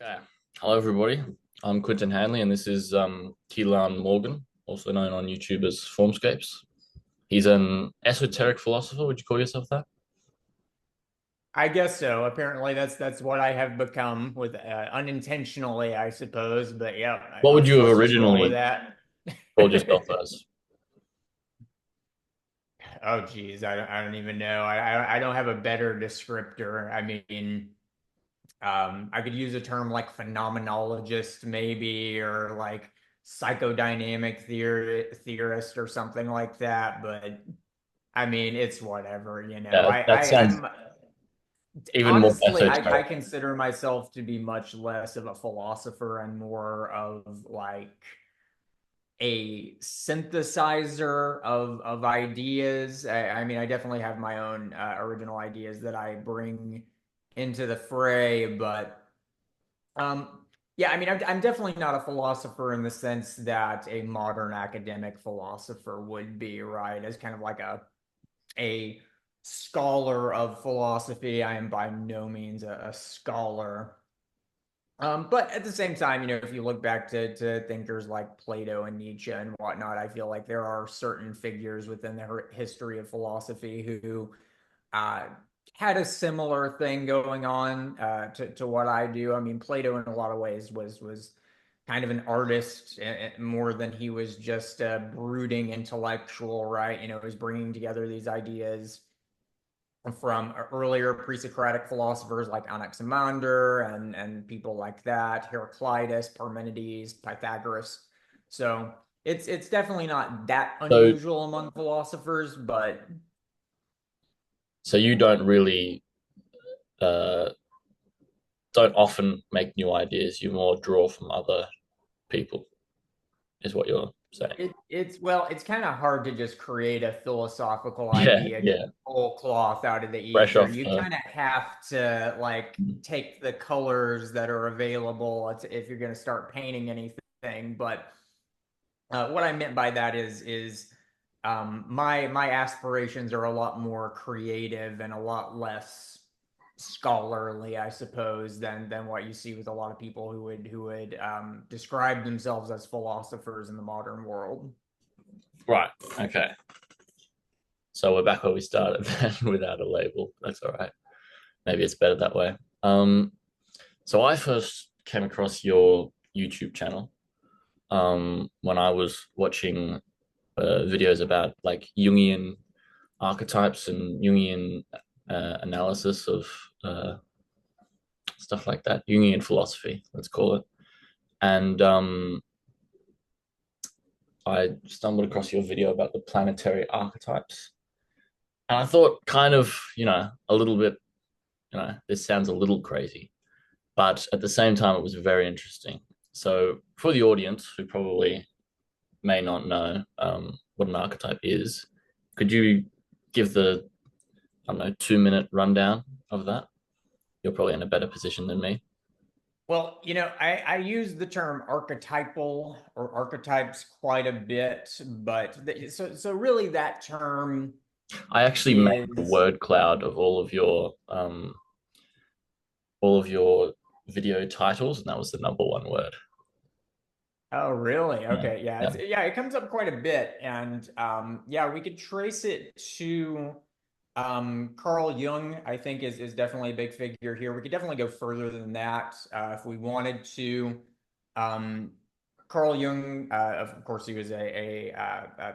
Okay. Hello, everybody. I'm Quinton Hanley, and this is Kehlan Morgan, also known on YouTube as Formscapes. He's an esoteric philosopher. Would you call yourself that? I guess so. Apparently, that's what I have become with unintentionally, I suppose. But yeah, What would you have let's just roll with originally that. called yourself as? Oh, geez, I don't even know. I don't have a better descriptor. I mean, I could use a term like phenomenologist, maybe, or like psychodynamic theorist or something like that. But I mean, it's whatever, you know. Yeah, that sounds I'm even more honestly, I esoteric. consider myself to be much less of a philosopher and more of like a synthesizer of ideas. I mean, I definitely have my own original ideas that I bring into the fray, but yeah, I mean, I'm definitely not a philosopher in the sense that a modern academic philosopher would be, right? As kind of like a scholar of philosophy. I am by no means a scholar. But at the same time, you know, if you look back to thinkers like Plato and Nietzsche and whatnot, I feel like there are certain figures within the history of philosophy who uh, had a similar thing going on to what I do. I mean, Plato in a lot of ways was kind of an artist more than he was just a brooding intellectual, right? You know, he was bringing together these ideas from earlier pre-Socratic philosophers like Anaximander and people like that, Heraclitus, Parmenides, Pythagoras. So it's definitely not that So, unusual among philosophers, but so you don't really uh, don't often make new ideas. You more draw from other people, is what you're saying. it's kind of hard to just create a philosophical Yeah, idea, just yeah. pull cloth out of the Fresh ether. off You the. kind of have to like take the colors that are available if you're going to start painting anything. But what I meant by that is my aspirations are a lot more creative and a lot less scholarly, I suppose, than what you see with a lot of people who would describe themselves as philosophers in the modern world. Right. Okay. So we're back where we started then without a label. That's all right. Maybe it's better that way. Um, so I first came across your YouTube channel when I was watching videos about like Jungian archetypes and Jungian analysis of uh, stuff like that, Jungian philosophy, let's call it. And I stumbled across your video about the planetary archetypes. And I thought, kind of, a little bit, this sounds a little crazy, but at the same time, it was very interesting. So, for the audience who probably may not know what an archetype is, could you give the, I don't know, 2 minute rundown of that? You're probably in a better position than me. Well, you know, I use the term archetypal or archetypes quite a bit, but so really that term I actually made a is. word cloud of all of your video titles, and that was the number one word. Oh, really? Yeah, Okay, yeah, yeah. it comes up quite a bit, and yeah, we could trace it to Carl Jung. I think is definitely a big figure here. We could definitely go further than that if we wanted to. Um, Carl Jung, of course, he was a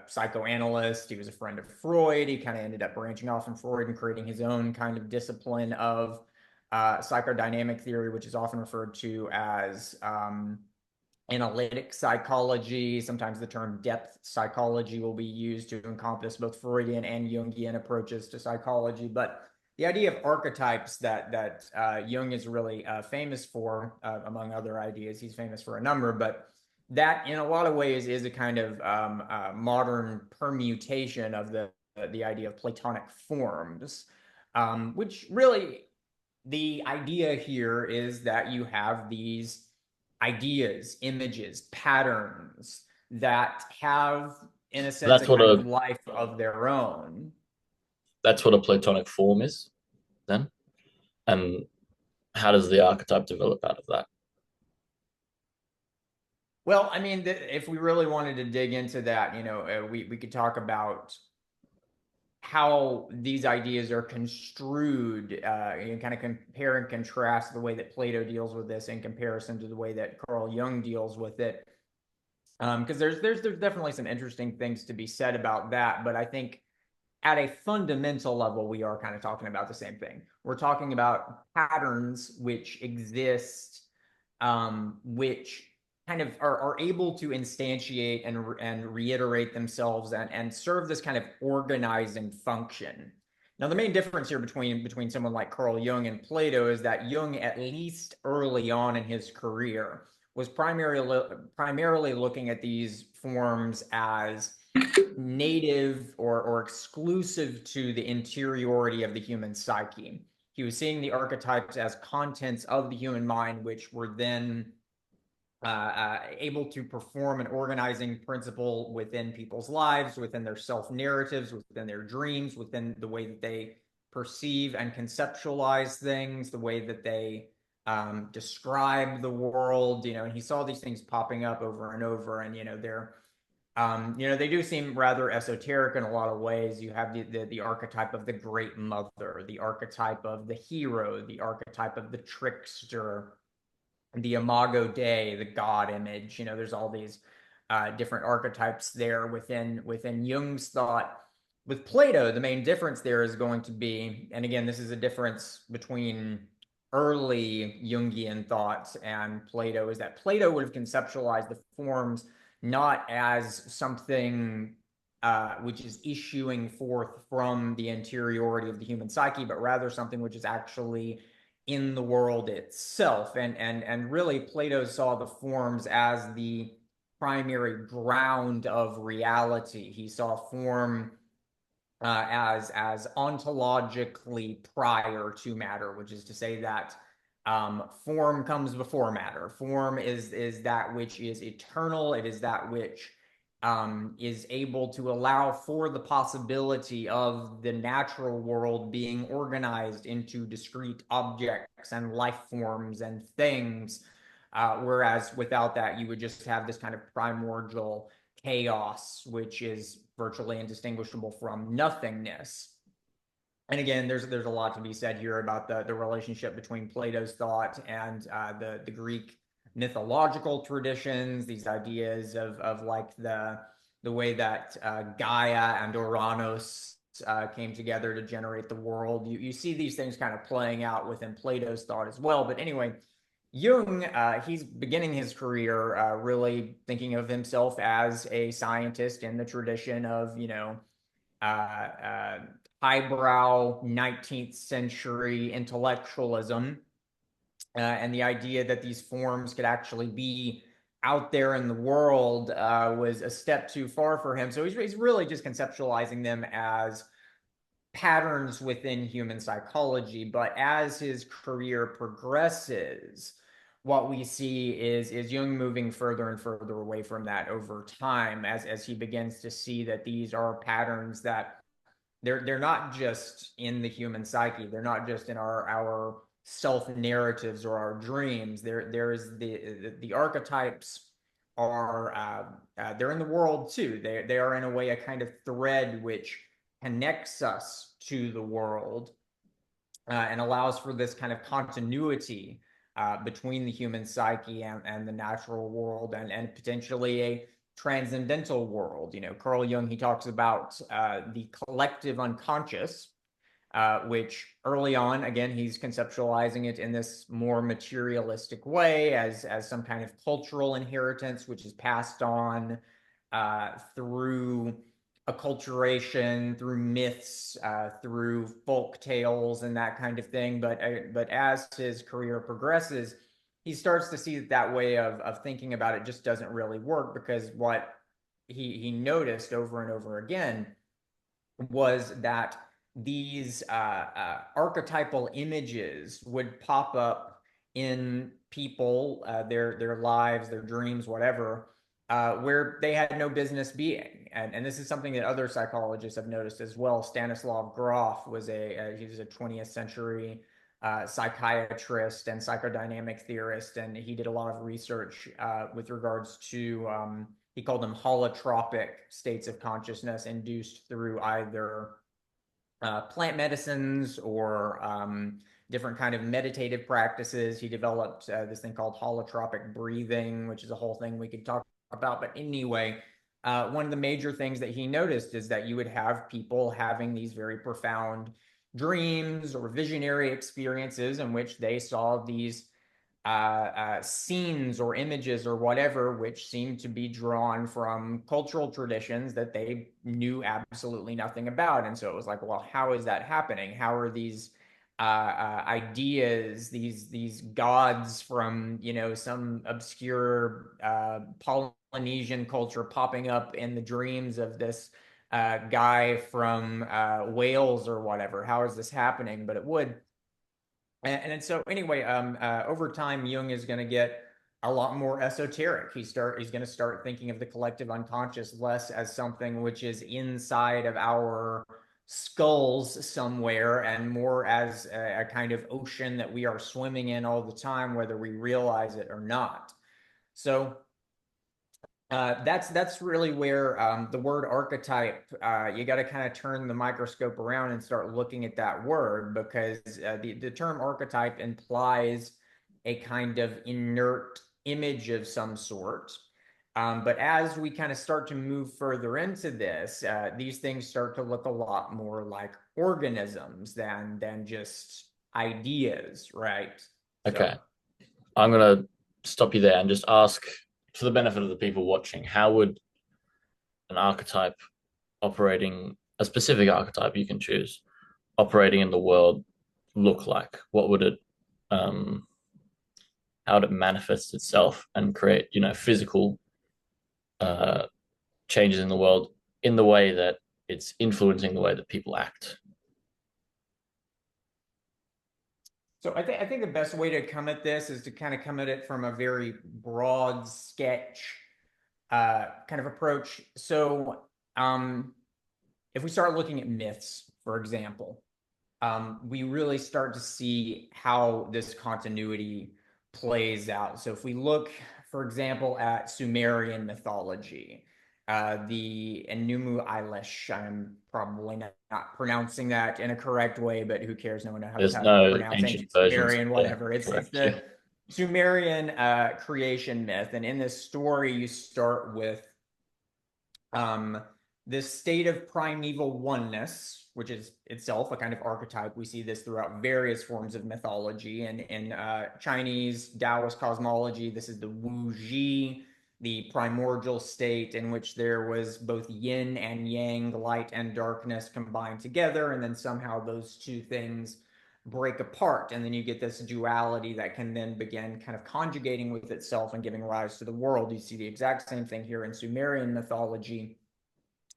psychoanalyst. He was a friend of Freud. He kind of ended up branching off from Freud and creating his own kind of discipline of psychodynamic theory, which is often referred to as analytic psychology. Sometimes the term depth psychology will be used to encompass both Freudian and Jungian approaches to psychology. But the idea of archetypes that Jung is really famous for, among other ideas, he's famous for a number, but that in a lot of ways is a kind of modern permutation of the idea of Platonic forms, which really the idea here is that you have these ideas, images, patterns that have, in a sense, a That's what kind of a life of their own. that's what a Platonic form is then. And how does the archetype develop out of that? Well, I mean, if we really wanted to dig into that, we could talk about how these ideas are construed, kind of compare and contrast the way that Plato deals with this in comparison to the way that Carl Jung deals with it. Because there's definitely some interesting things to be said about that, but I think at a fundamental level, we are kind of talking about the same thing. We're talking about patterns which exist, which kind of are able to instantiate and reiterate themselves and serve this kind of organizing function. Now, the main difference here between someone like Carl Jung and Plato is that Jung, at least early on in his career, was primarily looking at these forms as native or exclusive to the interiority of the human psyche. He was seeing the archetypes as contents of the human mind, which were then able to perform an organizing principle within people's lives, within their self narratives, within their dreams, within the way that they perceive and conceptualize things, the way that they describe the world. And he saw these things popping up over and over, and they do seem rather esoteric in a lot of ways. You have the archetype of the great mother, the archetype of the hero, the archetype of the trickster, the imago Dei, the God image. There's all these different archetypes there within Jung's thought. With Plato, the main difference there is going to be, and again, this is a difference between early Jungian thoughts and Plato, is that Plato would have conceptualized the forms not as something which is issuing forth from the interiority of the human psyche, but rather something which is actually in the world itself. And really, Plato saw the forms as the primary ground of reality. He saw form as ontologically prior to matter, which is to say that form comes before matter. Form is that which is eternal. It is that which is able to allow for the possibility of the natural world being organized into discrete objects and life forms and things. Whereas without that, you would just have this kind of primordial chaos, which is virtually indistinguishable from nothingness. And again, there's a lot to be said here about the relationship between Plato's thought and the Greek mythological traditions, these ideas of like the way that Gaia and Uranus came together to generate the world. You see these things kind of playing out within Plato's thought as well. But anyway, Jung, he's beginning his career really thinking of himself as a scientist in the tradition of, uh, uh, highbrow 19th century intellectualism, and the idea that these forms could actually be out there in the world was a step too far for him. So he's really just conceptualizing them as patterns within human psychology. But as his career progresses, what we see is Jung moving further and further away from that over time, as he begins to see that these are patterns that they're not just in the human psyche. They're not just in our self narratives or our dreams. There is the archetypes are they're in the world too. They are in a way a kind of thread which connects us to the world and allows for this kind of continuity between the human psyche and the natural world, and potentially a transcendental world. Carl Jung, he talks about the collective unconscious, which early on, again, he's conceptualizing it in this more materialistic way as some kind of cultural inheritance, which is passed on through acculturation, through myths, through folk tales, and that kind of thing. But as his career progresses, he starts to see that way of thinking about it just doesn't really work, because what he noticed over and over again was that these archetypal images would pop up in people, their lives, their dreams, whatever, where they had no business being. And this is something that other psychologists have noticed as well. Stanislav Grof was he was a 20th century psychiatrist and psychodynamic theorist, and he did a lot of research with regards to he called them holotropic states of consciousness induced through either plant medicines or different kind of meditative practices. He developed this thing called holotropic breathing, which is a whole thing we could talk about. But anyway, one of the major things that he noticed is that you would have people having these very profound dreams or visionary experiences in which they saw these scenes or images or whatever, which seemed to be drawn from cultural traditions that they knew absolutely nothing about. And so it was like, well, how is that happening? How are these ideas, these gods from, you know, some obscure Polynesian culture popping up in the dreams of this guy from Wales or whatever? How is this happening? But it would. And so anyway, over time, Jung is going to get a lot more esoteric. He's going to start thinking of the collective unconscious less as something which is inside of our skulls somewhere, and more as a kind of ocean that we are swimming in all the time, whether we realize it or not. So that's really where the word archetype, you got to kind of turn the microscope around and start looking at that word, because the term archetype implies a kind of inert image of some sort. But as we kind of start to move further into this, these things start to look a lot more like organisms than just ideas, right? Okay. I'm going to stop you there and just ask, for the benefit of the people watching, how would an archetype operating, a specific archetype you can choose, operating in the world look like? What would it, how would it manifest itself and create, you know, physical changes in the world in the way that it's influencing the way that people act? So I think the best way to come at this is to kind of come at it from a very broad sketch kind of approach. So if we start looking at myths, for example, we really start to see how this continuity plays out. So if we look, for example, at Sumerian mythology, the Enuma Elish, I'm probably not pronouncing that in a correct way, but who cares? No one knows There's how to no pronounce ancient ancient versions. Sumerian, Yeah, whatever. It's correct. Yeah. the Sumerian creation myth. And in this story, you start with this state of primeval oneness, which is itself a kind of archetype. We see this throughout various forms of mythology. And in Chinese Taoist cosmology, this is the Wu Ji, the primordial state in which there was both yin and yang, light and darkness combined together. And then somehow those two things break apart. And then you get this duality that can then begin kind of conjugating with itself and giving rise to the world. You see the exact same thing here in Sumerian mythology.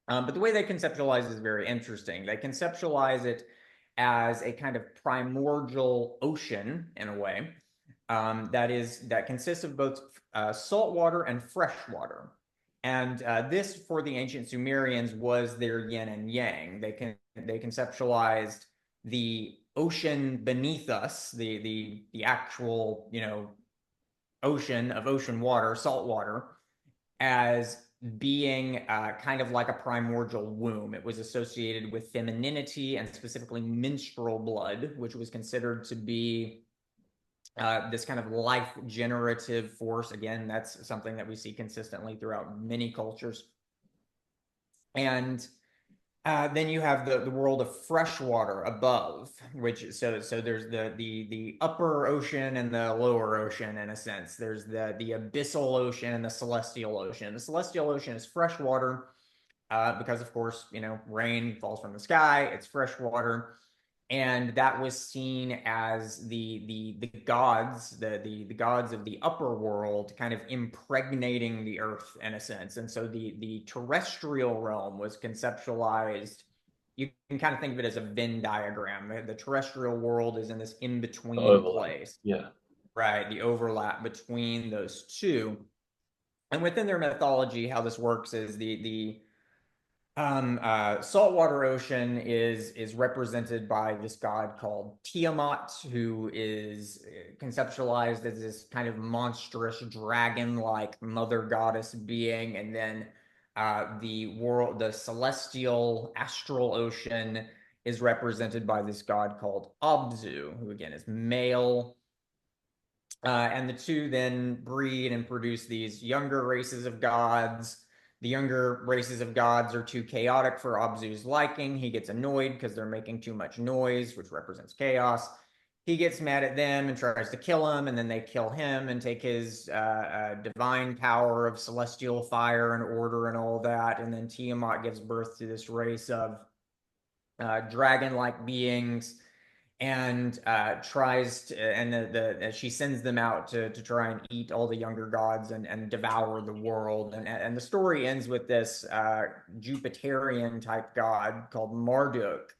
But the way they conceptualize is very interesting. They conceptualize it as a kind of primordial ocean in a way that consists of both salt water and fresh water. And this, for the ancient Sumerians, was their yin and yang. They conceptualized the ocean beneath us, the actual, you know, ocean of ocean water, salt water, as being kind of like a primordial womb. It was associated with femininity and specifically menstrual blood, which was considered to be this kind of life generative force. Again, that's something that we see consistently throughout many cultures. And then you have the world of fresh water above, which so there's the upper ocean and the lower ocean in a sense. There's the abyssal ocean and the celestial ocean. The celestial ocean is fresh water because of course, you know, rain falls from the sky. It's fresh water, and that was seen as the gods, the gods of the upper world kind of impregnating the earth in a sense. And so the terrestrial realm was conceptualized. You can kind of think of it as a Venn diagram. The terrestrial world is in this in-between place. Yeah. Right, the overlap between those two. And within their mythology, how this works is the Saltwater ocean is represented by this god called Tiamat, who is conceptualized as this kind of monstrous dragon-like mother goddess being, and then the celestial astral ocean is represented by this god called Abzu, who again is male. And the two then breed and produce these younger races of gods. The younger races of gods are too chaotic for Abzu's liking. He gets annoyed because they're making too much noise, which represents chaos. He gets mad at them and tries to kill them, and then they kill him and take his divine power of celestial fire and order and all that. And then Tiamat gives birth to this race of dragon-like beings and tries to, and she sends them out to try and eat all the younger gods and devour the world. And the story ends with this Jupiterian type god called Marduk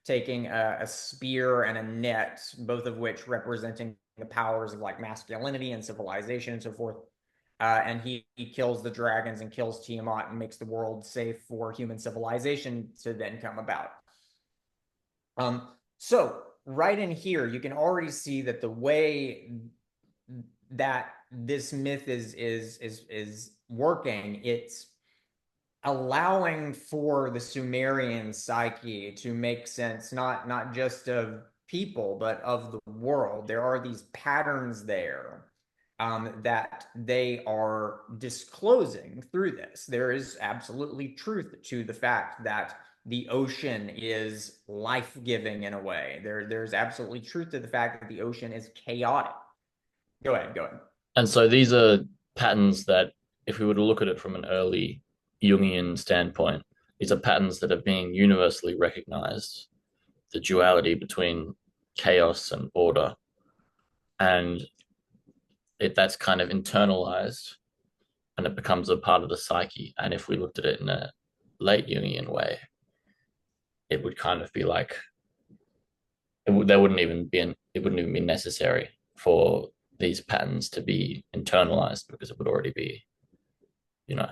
taking a spear and a net, both of which representing the powers of like masculinity and civilization and so forth. And he kills the dragons and kills Tiamat and makes the world safe for human civilization to then come about. So right in here, you can already see that the way that this myth is working, it's allowing for the Sumerian psyche to make sense, not just of people, but of the world. There are these patterns there that they are disclosing through this. There is absolutely truth to the fact that the ocean is life-giving in a way. There's absolutely truth to the fact that the ocean is chaotic. Go ahead. And so these are patterns that, if we were to look at it from an early Jungian standpoint, these are patterns that are being universally recognized, the duality between chaos and order. And that's kind of internalized and it becomes a part of the psyche. And if we looked at it in a late Jungian way, it would kind of be like it wouldn't even be necessary for these patterns to be internalized because it would already be, you know.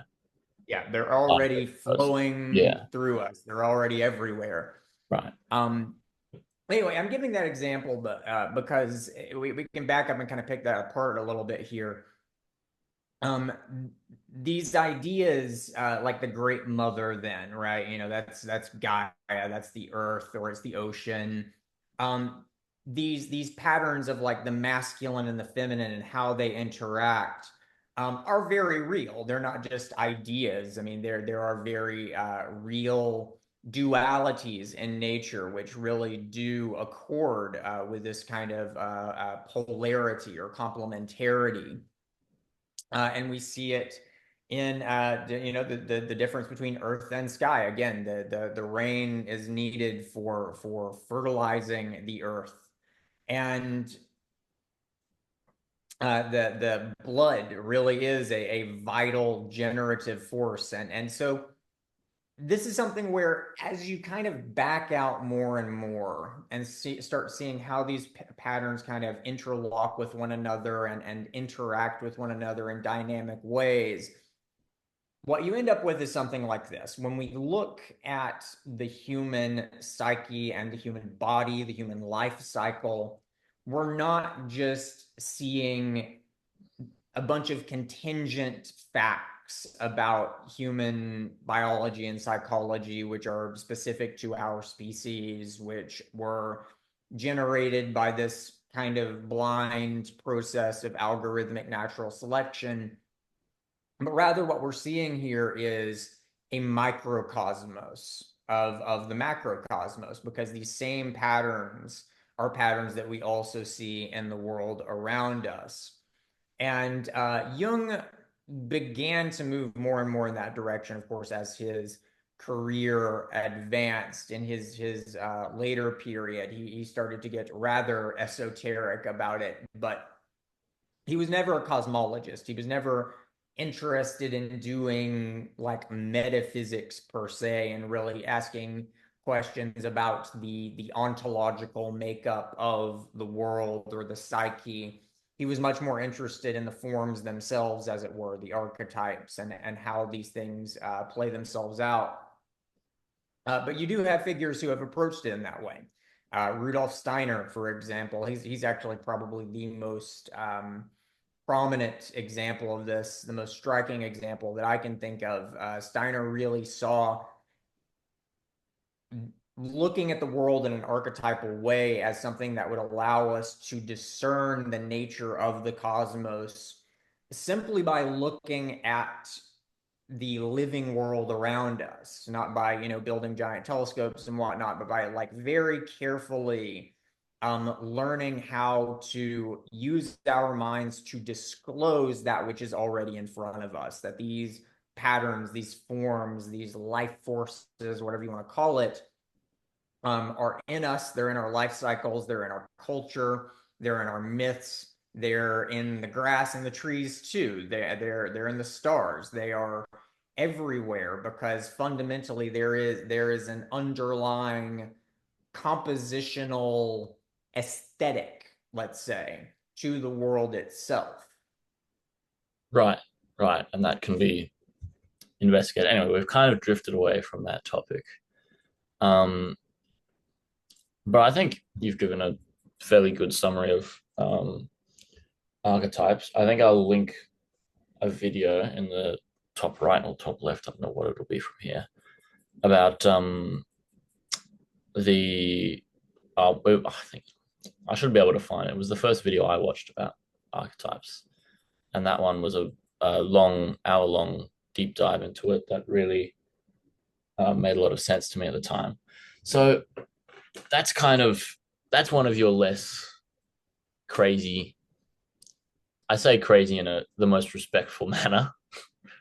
Yeah, they're already flowing Yeah. through us. They're already everywhere. Right. Anyway, I'm giving that example, but because we can back up and kind of pick that apart a little bit here. These ideas, like the Great Mother, then, right? You know, that's Gaia, that's the Earth, or it's the ocean. These patterns of like the masculine and the feminine and how they interact are very real. They're not just ideas. I mean, there are very real dualities in nature which really do accord with this kind of polarity or complementarity. And we see it in the difference between earth and sky. Again, the rain is needed for fertilizing the earth, and the blood really is a vital generative force. And so this is something where, as you kind of back out more and more and start seeing how these patterns kind of interlock with one another and interact with one another in dynamic ways, what you end up with is something like this. When we look at the human psyche and the human body, the human life cycle, we're not just seeing a bunch of contingent facts about human biology and psychology, which are specific to our species, which were generated by this kind of blind process of algorithmic natural selection. But rather, what we're seeing here is a microcosmos of the macrocosmos, because these same patterns are patterns that we also see in the world around us. And Jung began to move more and more in that direction, of course, as his career advanced. In his later period, he started to get rather esoteric about it, but he was never a cosmologist. He was never interested in doing like metaphysics per se and really asking questions about the ontological makeup of the world or the psyche. He was much more interested in the forms themselves, as it were, the archetypes, and how these things play themselves out. But you do have figures who have approached it in that way. Rudolf Steiner, for example, he's actually probably the most prominent example of this, the most striking example that I can think of. Steiner really saw looking at the world in an archetypal way as something that would allow us to discern the nature of the cosmos simply by looking at the living world around us, not by, building giant telescopes and whatnot, but by like very carefully learning how to use our minds to disclose that which is already in front of us, that these patterns, these forms, these life forces, whatever you want to call it, are in us. They're in our life cycles. They're in our culture. They're in our myths. They're in the grass and the trees too. They're in the stars. They are everywhere because fundamentally there is an underlying compositional aesthetic, let's say, to the world itself. Right, right, and that can be investigated. Anyway, we've kind of drifted away from that topic. Um, but I think you've given a fairly good summary of archetypes. I think I'll link a video in the top right or top left. I don't know what it'll be from here about the. I think I should be able to find it. It was the first video I watched about archetypes, and that one was a long, hour-long deep dive into it that really made a lot of sense to me at the time. So that's one of your less crazy. I say crazy in the most respectful manner,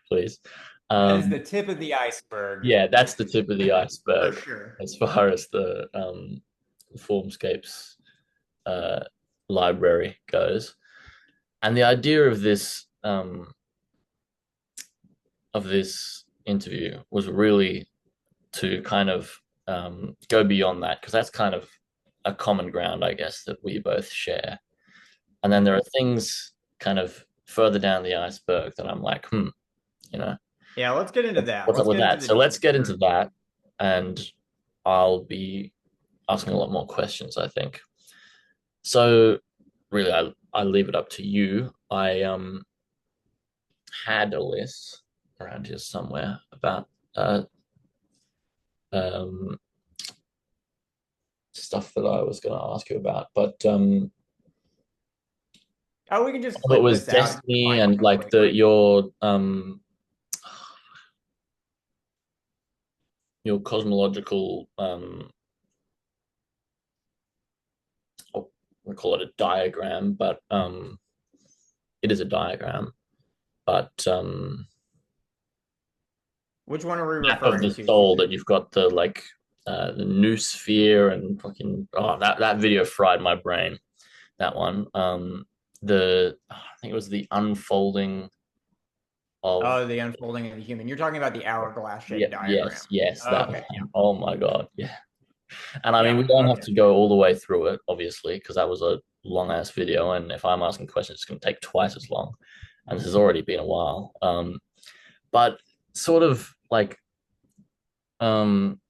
please. That is the Um, tip of the iceberg. yeah, that's the tip of the For iceberg sure. as far as the Formscapes uh, library goes. And the idea of this interview was really to kind of go beyond that because that's kind of a common ground, I guess, that we both share. And then there are things kind of further down the iceberg that I'm like, you know, Yeah, let's get into that. what's up Let's with get into that? the So let's get into deeper. that, and I'll be asking a lot more questions, I think. So really, I leave it up to you. I had a list around here somewhere about uh um stuff that I was going to ask you about, but Oh, we can just it clip was this out. You can destiny find it and real like quick. the your cosmological we call it a diagram, but it is a diagram, but Which one are we map of referring the to, you soul that think? you've got the new sphere and fucking that video fried my brain. That one. I think it was the unfolding of Oh, the unfolding of the human. You're talking about the hourglass yeah, shaped diagram. yes, that Okay, one. Oh my God. Yeah. And I mean yeah, we don't have okay. to go all the way through it, obviously, because that was a long ass video. And if I'm asking questions, it's gonna take twice as long. And this has already been a while. But sort of like um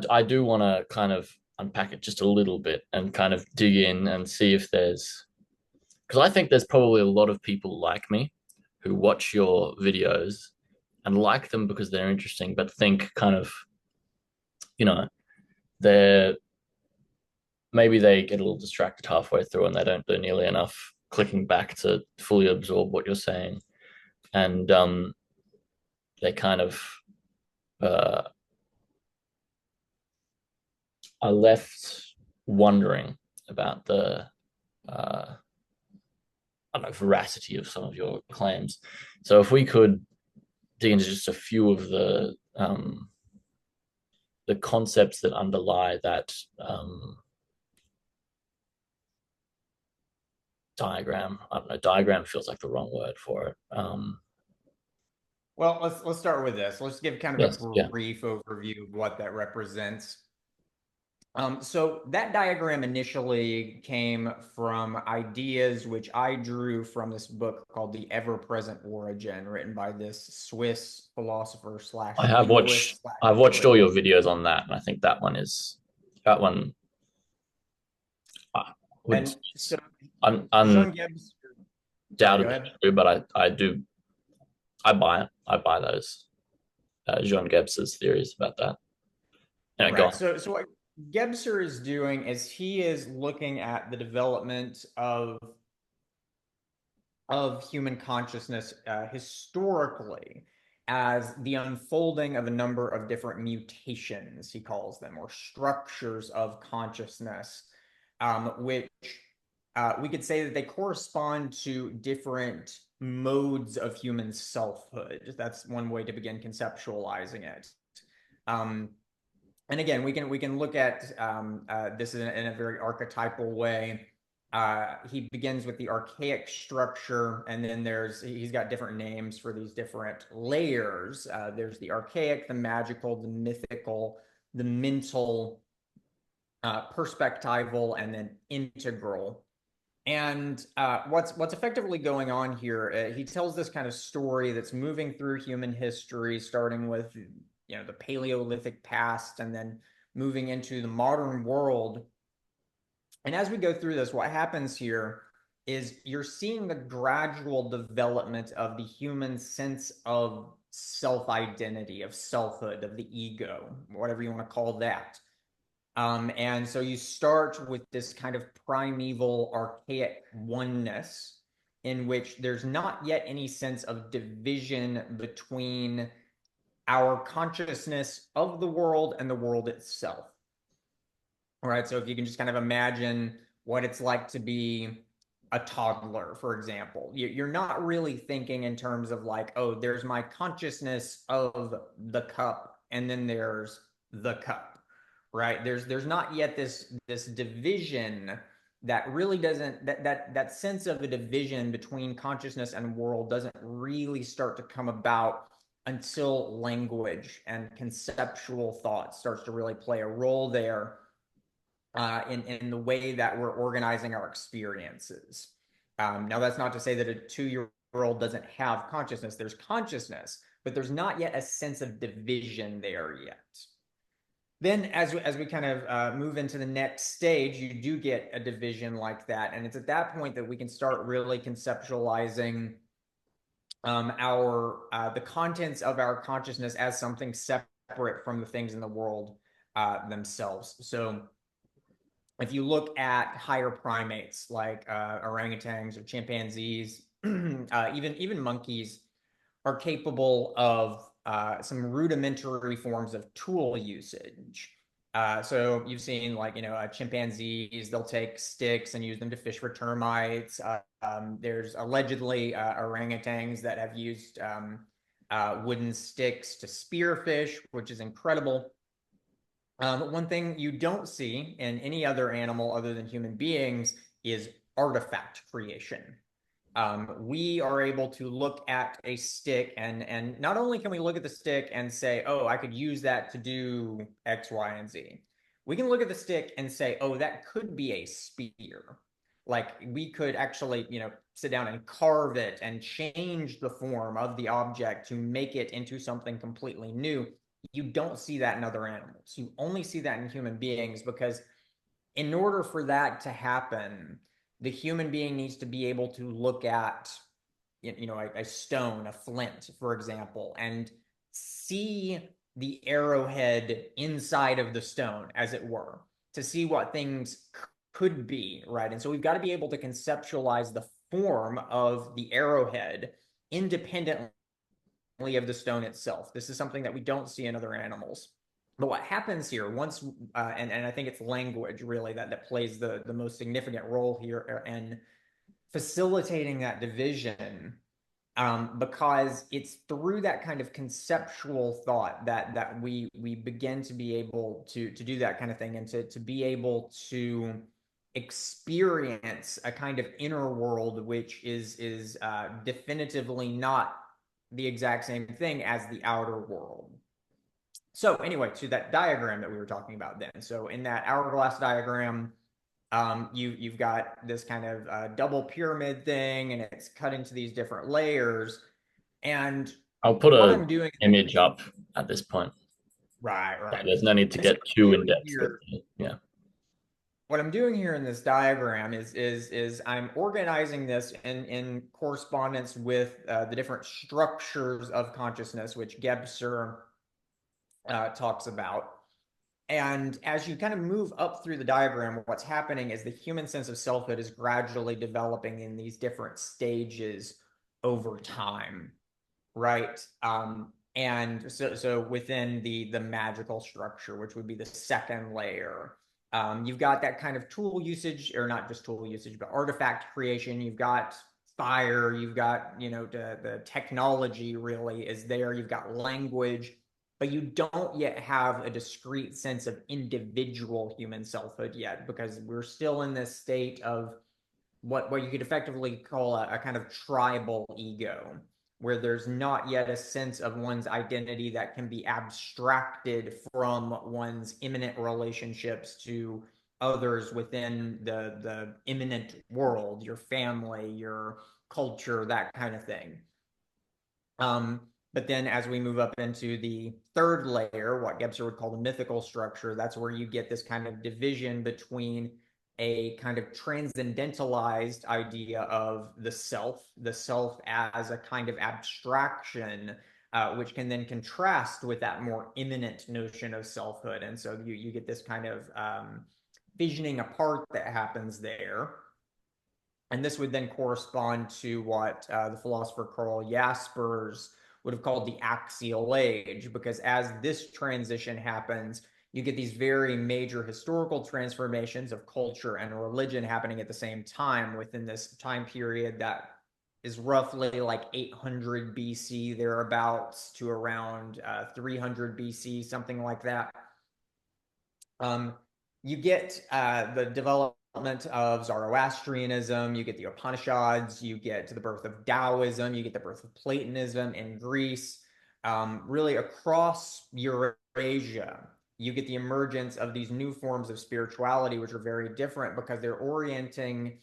I do want to kind of unpack it just a little bit and kind of dig in and see if there's because I think there's probably a lot of people like me who watch your videos and like them because they're interesting, but think kind of, you know, they're maybe they get a little distracted halfway through and they don't do nearly enough clicking back to fully absorb what you're saying. And they kind of uh, are left wondering about the uh, I don't know, veracity of some of your claims. So if we could dig into just a few of the concepts that underlie that diagram. I don't know. Diagram feels like the wrong word for it. Well, let's start with this. Let's give kind of a Yes. Yeah. brief overview of what that represents. So that diagram initially came from ideas which I drew from this book called The Ever-Present Origin, written by this Swiss philosopher slash linguist slash I've watched all critic. your videos on that, and I think that one I wouldn't And so un, Jean Gebser, sorry, go undoubtedly ahead. true, but I do I buy it. I buy those Jean Gebser's theories about that. Go Right. on. So what Gebser is doing is he is looking at the development of human consciousness historically as the unfolding of a number of different mutations, he calls them, or structures of consciousness, which we could say that they correspond to different modes of human selfhood. That's one way to begin conceptualizing it. Um, and again, we can look at this in a very archetypal way. He begins with the archaic structure, and then he's got different names for these different layers. There's the archaic, the magical, the mythical, the mental, perspectival, and then integral. And what's effectively going on here, he tells this kind of story that's moving through human history, starting with the Paleolithic past, and then moving into the modern world. And as we go through this, what happens here is you're seeing the gradual development of the human sense of self-identity, of selfhood, of the ego, whatever you want to call that. And so you start with this kind of primeval, archaic oneness in which there's not yet any sense of division between our consciousness of the world and the world itself. All right. So if you can just kind of imagine what it's like to be a toddler, for example, you're not really thinking in terms of like, oh, there's my consciousness of the cup, and then there's the cup, right? There's not yet this division that really doesn't that sense of a division between consciousness and world doesn't really start to come about until language and conceptual thought starts to really play a role there, in the way that we're organizing our experiences. Now, that's not to say that a 2-year-old doesn't have consciousness. There's consciousness, but there's not yet a sense of division there yet. Then, as we kind of move into the next stage, you do get a division like that, and it's at that point that we can start really conceptualizing our the contents of our consciousness as something separate from the things in the world themselves. So if you look at higher primates like orangutans or chimpanzees, even monkeys are capable of some rudimentary forms of tool usage. So you've seen like chimpanzees, they'll take sticks and use them to fish for termites. There's allegedly orangutans that have used wooden sticks to spear fish, which is incredible. One thing you don't see in any other animal other than human beings is artifact creation. We are able to look at a stick, and not only can we look at the stick and say, oh, I could use that to do X, Y, and Z. We can look at the stick and say, oh, that could be a spear. Like we could actually, sit down and carve it and change the form of the object to make it into something completely new. You don't see that in other animals. You only see that in human beings because in order for that to happen, the human being needs to be able to look at a stone, a flint, for example, and see the arrowhead inside of the stone, as it were, to see what things could be, right? And so we've got to be able to conceptualize the form of the arrowhead independently of the stone itself. This is something that we don't see in other animals. But what happens here once, and I think it's language really that plays the most significant role here in facilitating that division, because it's through that kind of conceptual thought that we begin to be able to do that kind of thing, and to be able to experience a kind of inner world which is definitively not the exact same thing as the outer world. So anyway, to that diagram that we were talking about then. So in that hourglass diagram, you've got this kind of double pyramid thing, and it's cut into these different layers. And I'll put what a I'm doing, image up at this point. right. There's no need to And so get too in depth with here, it. Yeah. what I'm doing here in this diagram is I'm organizing this in correspondence with the different structures of consciousness, which Gebser talks about. And as you kind of move up through the diagram, what's happening is the human sense of selfhood is gradually developing in these different stages over time, right? And so within the magical structure, which would be the second layer, you've got that kind of tool usage, or not just tool usage, but artifact creation. You've got fire, you've got, the technology really is there. You've got language, but you don't yet have a discrete sense of individual human selfhood yet, because we're still in this state of what you could effectively call a kind of tribal ego, where there's not yet a sense of one's identity that can be abstracted from one's immanent relationships to others within the immanent world, your family, your culture, that kind of thing. But then as we move up into the third layer, what Gebser would call the mythical structure, that's where you get this kind of division between a kind of transcendentalized idea of the self as a kind of abstraction, which can then contrast with that more immanent notion of selfhood. And so you get this kind of visioning apart that happens there. And this would then correspond to what the philosopher Karl Jaspers would have called the axial age, because as this transition happens, you get these very major historical transformations of culture and religion happening at the same time within this time period that is roughly like 800 BC, thereabouts, to around 300 BC, something like that. You get the development of Zoroastrianism, you get the Upanishads, you get to the birth of Taoism, you get the birth of Platonism in Greece. Really across Eurasia, you get the emergence of these new forms of spirituality, which are very different because they're orienting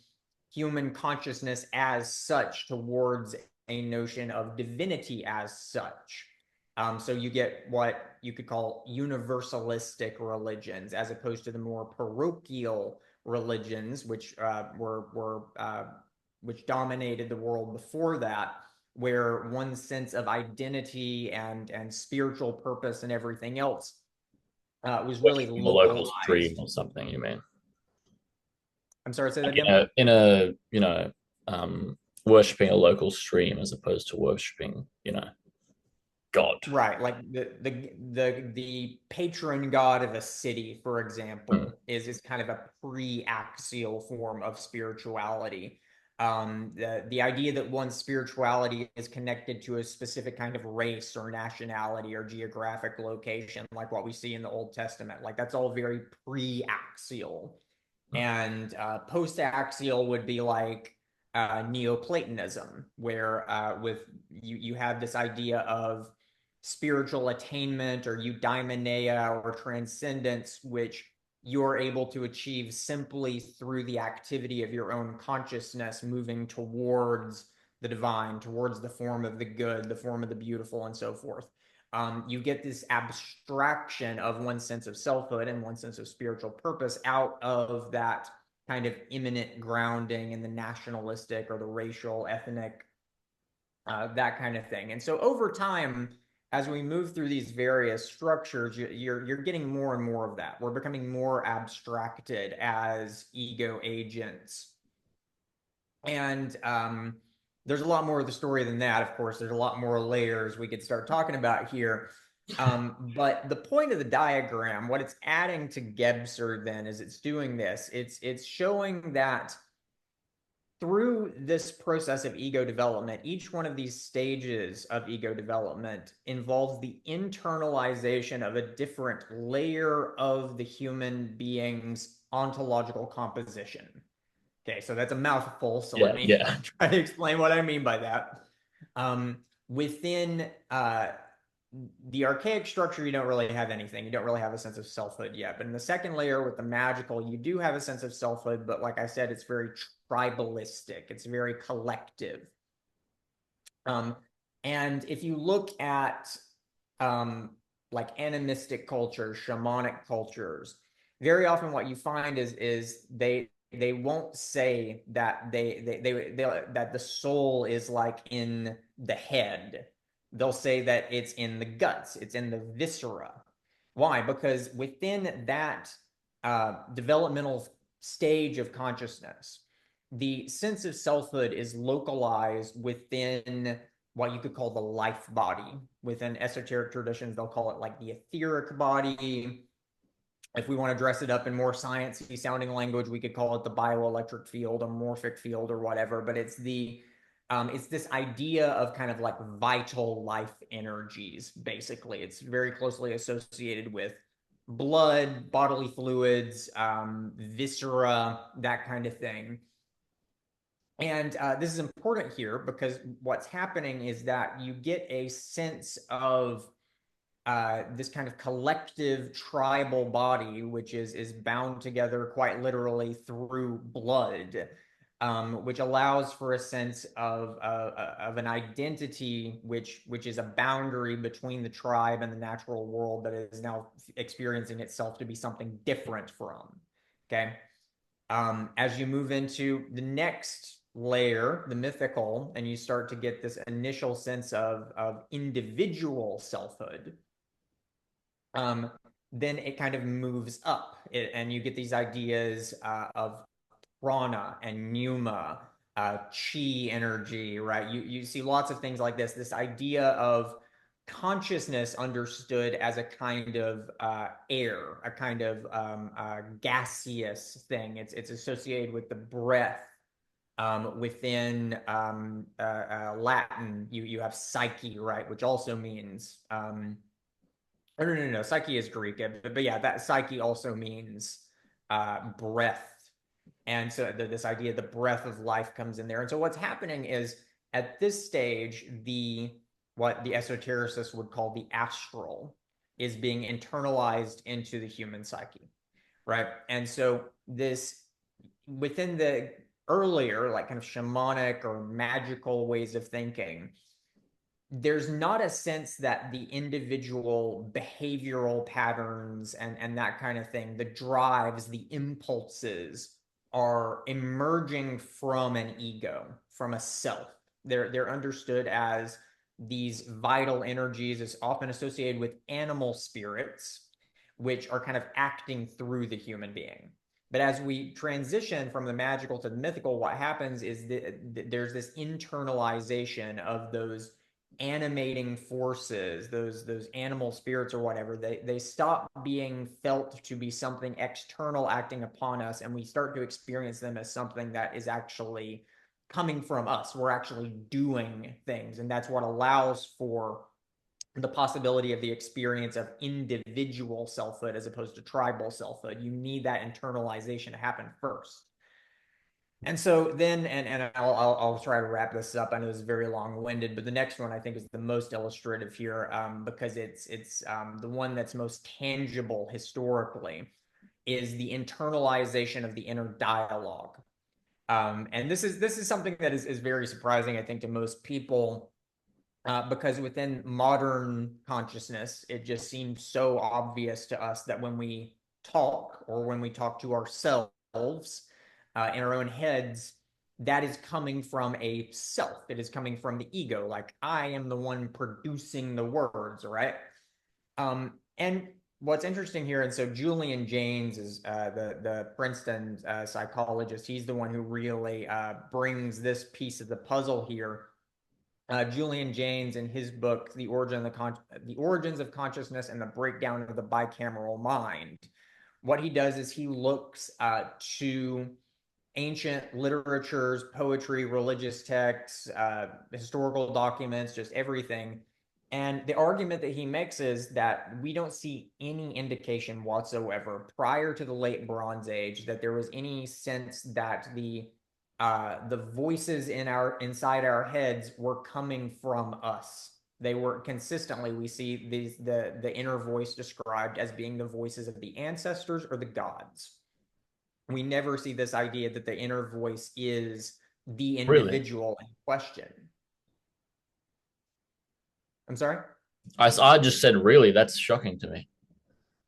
human consciousness as such towards a notion of divinity as such. So you get what you could call universalistic religions, as opposed to the more parochial religions, which which dominated the world before that, where one sense of identity and spiritual purpose and everything else was really Worshipping a local stream localized. or something, you mean? I'm sorry, say that Like again. worshipping a local stream as opposed to worshipping, God. Right, like the patron god of a city, for Mm. example, is kind of a pre-axial form of spirituality. The idea that one's spirituality is connected to a specific kind of race or nationality or geographic location, like what we see in the Old Testament, like that's all very pre-axial. And post-axial would be like Neoplatonism, where with you have this idea of spiritual attainment or eudaimonia or transcendence, which you're able to achieve simply through the activity of your own consciousness moving towards the divine, towards the form of the good, the form of the beautiful, and so forth. You get this abstraction of one sense of selfhood and one sense of spiritual purpose out of that kind of immanent grounding in the nationalistic or the racial, ethnic, that kind of thing. And so over time, as we move through these various structures, you're getting more and more of that. We're becoming more abstracted as ego agents. And there's a lot more of the story than that, of course. There's a lot more layers we could start talking about here. But the point of the diagram, what it's adding to Gebser then is it's doing this. It's showing that through this process of ego development, each one of these stages of ego development involves the internalization of a different layer of the human being's ontological composition. Okay, so that's a mouthful. So Yeah, let me yeah. try to explain what I mean by that. Within the archaic structure, you don't really have anything. You don't really have a sense of selfhood yet. But in the second layer with the magical, you do have a sense of selfhood. But like I said, it's very tribalistic. It's very collective. And if you look at like animistic cultures, shamanic cultures, very often what you find is they won't say that that the soul is like in the head. They'll say that it's in the guts, it's in the viscera. Why? Because within that developmental stage of consciousness, the sense of selfhood is localized within what you could call the life body. Within esoteric traditions, they'll call it like the etheric body. If we want to dress it up in more sciencey sounding language, we could call it the bioelectric field, a morphic field, or whatever. But it's this idea of kind of like vital life energies. Basically, it's very closely associated with blood, bodily fluids, viscera, that kind of thing. And this is important here because what's happening is that you get a sense of this kind of collective tribal body, which is bound together quite literally through blood, which allows for a sense of an identity, which is a boundary between the tribe and the natural world that is now experiencing itself to be something different from. Okay. As you move into the next layer, the mythical, and you start to get this initial sense of individual selfhood, then it kind of moves up, and you get these ideas of prana and pneuma, chi energy, right? You see lots of things like this idea of consciousness understood as a kind of air, a kind of gaseous thing. It's associated with the breath. Within Latin, you have psyche, right, which also means no, psyche is Greek, but yeah, that psyche also means breath. And so this idea, the breath of life comes in there. And so what's happening is at this stage, what the esotericists would call the astral is being internalized into the human psyche, right? And so this within the earlier, like kind of shamanic or magical ways of thinking, there's not a sense that the individual behavioral patterns and that kind of thing, the drives, the impulses are emerging from an ego, from a self. They're understood as these vital energies, is often associated with animal spirits, which are kind of acting through the human being. But as we transition from the magical to the mythical, what happens is there's this internalization of those animating forces, those animal spirits or whatever. They stop being felt to be something external acting upon us, and we start to experience them as something that is actually coming from us. We're actually doing things, and that's what allows for the possibility of the experience of individual selfhood as opposed to tribal selfhood. You need that internalization to happen first. And so then, and I'll try to wrap this up. I know it's very long-winded, but the next one I think is the most illustrative here, because it's the one that's most tangible historically, is the internalization of the inner dialogue. And this is something that is very surprising, I think, to most people, because within modern consciousness, it just seems so obvious to us that when we talk or when we talk to ourselves in our own heads, that is coming from a self. It is coming from the ego. Like, I am the one producing the words, right? And what's interesting here, and so Julian Jaynes is the Princeton psychologist. He's the one who really brings this piece of the puzzle here. Julian Jaynes, in his book, The Origins of Consciousness and the Breakdown of the Bicameral Mind, what he does is he looks to ancient literatures, poetry, religious texts, historical documents, just everything. And the argument that he makes is that we don't see any indication whatsoever prior to the late Bronze Age that there was any sense that the voices inside our heads were coming from us. They were consistently, we see the inner voice described as being the voices of the ancestors or the gods. We never see this idea that the inner voice is the Really? individual in question. I'm sorry? I just said really. That's shocking to me.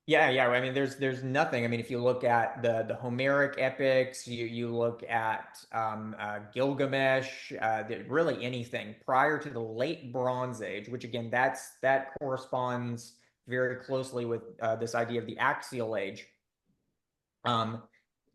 Yeah. I mean, there's nothing. I mean, if you look at the Homeric epics, you look at Gilgamesh, really anything prior to the late Bronze Age, which again, that corresponds very closely with this idea of the axial age.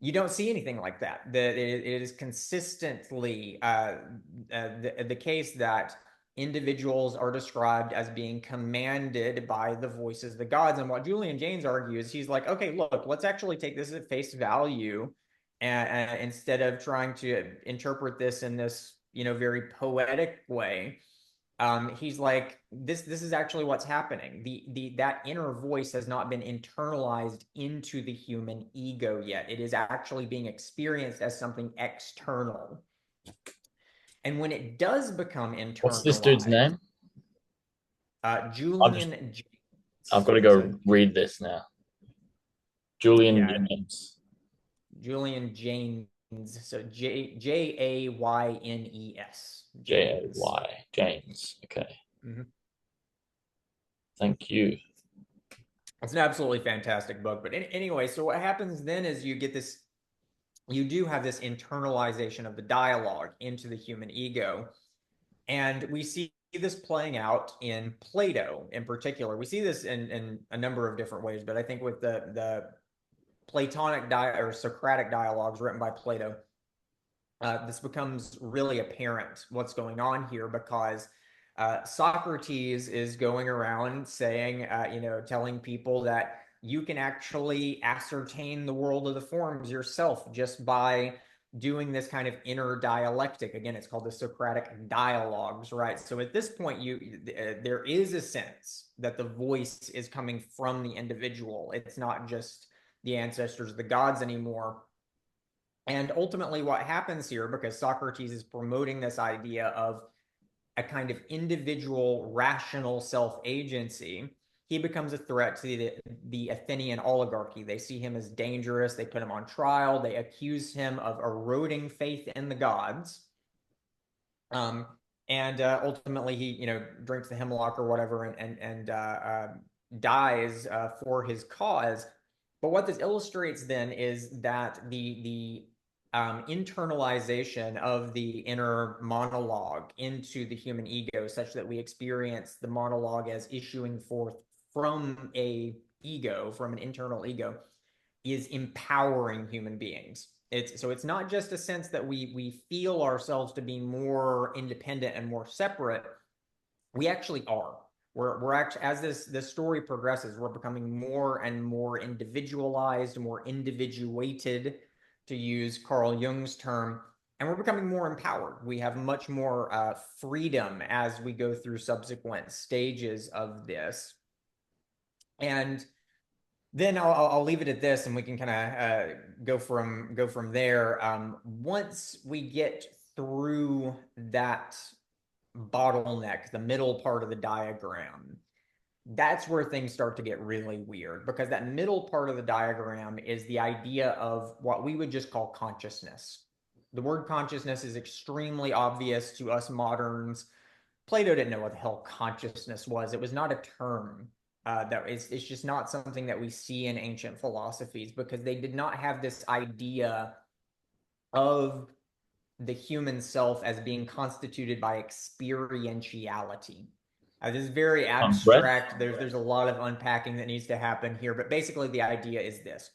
You don't see anything like that. That it is consistently the case that individuals are described as being commanded by the voices of the gods. And what Julian Jaynes argues, he's like, okay, look, let's actually take this at face value, and instead of trying to interpret this in this very poetic way. He's like, this is actually what's happening. That inner voice has not been internalized into the human ego yet. It is actually being experienced as something external. And when it does become What's this dude's internalized, name? Julian Jaynes, I've got to go read this now. Julian yeah, Jaynes. Julian Jaynes, so Jaynes, Jay. James. Okay. Mhm. Thank you. It's an absolutely fantastic book. But anyway, so what happens then is you do have this internalization of the dialogue into the human ego. And we see this playing out in Plato in particular. We see this in a number of different ways, but I think with the Platonic or Socratic dialogues written by Plato, this becomes really apparent what's going on here, because Socrates is going around saying, telling people that you can actually ascertain the world of the forms yourself just by doing this kind of inner dialectic. Again, it's called the Socratic dialogues, right? So at this point, there is a sense that the voice is coming from the individual. It's not just the ancestors, the gods anymore. And ultimately, what happens here, because Socrates is promoting this idea of a kind of individual rational self-agency, he becomes a threat to the Athenian oligarchy. They see him as dangerous. They put him on trial. They accuse him of eroding faith in the gods. And ultimately, he drinks the hemlock or whatever, and dies for his cause. But what this illustrates then is that the internalization of the inner monologue into the human ego, such that we experience the monologue as issuing forth from an internal ego, is empowering human beings. It's not just a sense that we feel ourselves to be more independent and more separate. We actually are. We're actually, as this story progresses, we're becoming more and more individualized, more individuated, to use Carl Jung's term, and we're becoming more empowered. We have much more freedom as we go through subsequent stages of this. And then I'll leave it at this, and we can kind of go from there. Once we get through that bottleneck, the middle part of the diagram, that's where things start to get really weird, because that middle part of the diagram is the idea of what we would just call consciousness. The word consciousness is extremely obvious to us moderns. Plato didn't know what the hell consciousness was. It was not a term. It's just not something that we see in ancient philosophies, because they did not have this idea of the human self as being constituted by experientiality. This is very Brett. abstract. There's a lot of unpacking that needs to happen here, but basically the idea is this: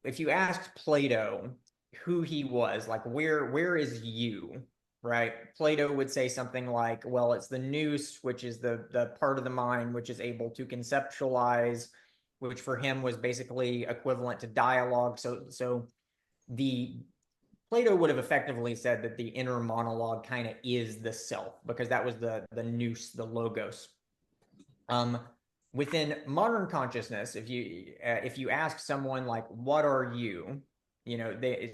if you asked Plato who he was, like where is you, right? Plato would say something like, well, it's the nous, which is the part of the mind which is able to conceptualize, which for him was basically equivalent to dialogue. So the Plato would have effectively said that the inner monologue kind of is the self, because that was the nous, the logos. Within modern consciousness, if you ask someone like, "What are you?"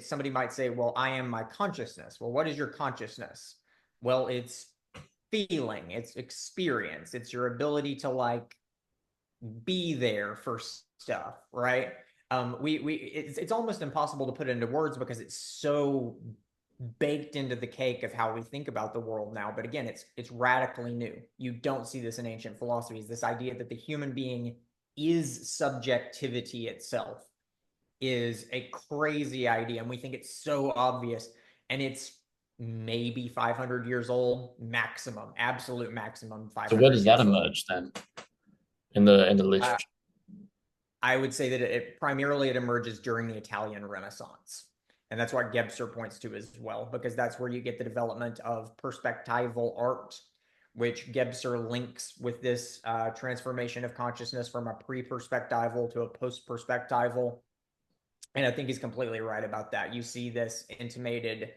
somebody might say, "Well, I am my consciousness." Well, what is your consciousness? Well, it's feeling, it's experience, it's your ability to like be there for stuff, right? It's almost impossible to put into words because it's so baked into the cake of how we think about the world now. But again, it's radically new. You don't see this in ancient philosophies. This idea that the human being is subjectivity itself is a crazy idea, and we think it's so obvious, and it's maybe 500 years old maximum, absolute maximum So where 500 does that years old. emerge then in the Uh, literature? I would say that it primarily it emerges during the Italian Renaissance. And that's what Gebser points to as well, because that's where you get the development of perspectival art, which Gebser links with this transformation of consciousness from a pre-perspectival to a post-perspectival. And I think he's completely right about that. You see this intimated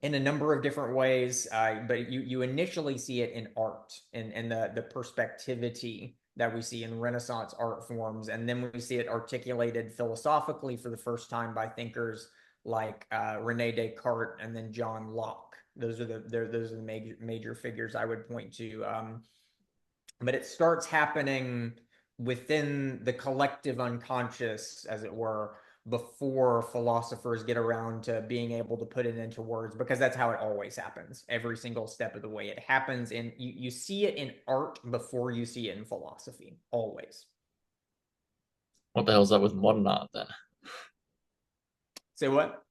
in a number of different ways, but you initially see it in art and the perspectivity that we see in Renaissance art forms, and then we see it articulated philosophically for the first time by thinkers like Rene Descartes and then John Locke. Those are the major figures I would point to. But it starts happening within the collective unconscious, as it were, before philosophers get around to being able to put it into words, because that's how it always happens every single step of the way. It happens in you see it in art before you see it in philosophy, always. What the hell's up with modern art then? Say what?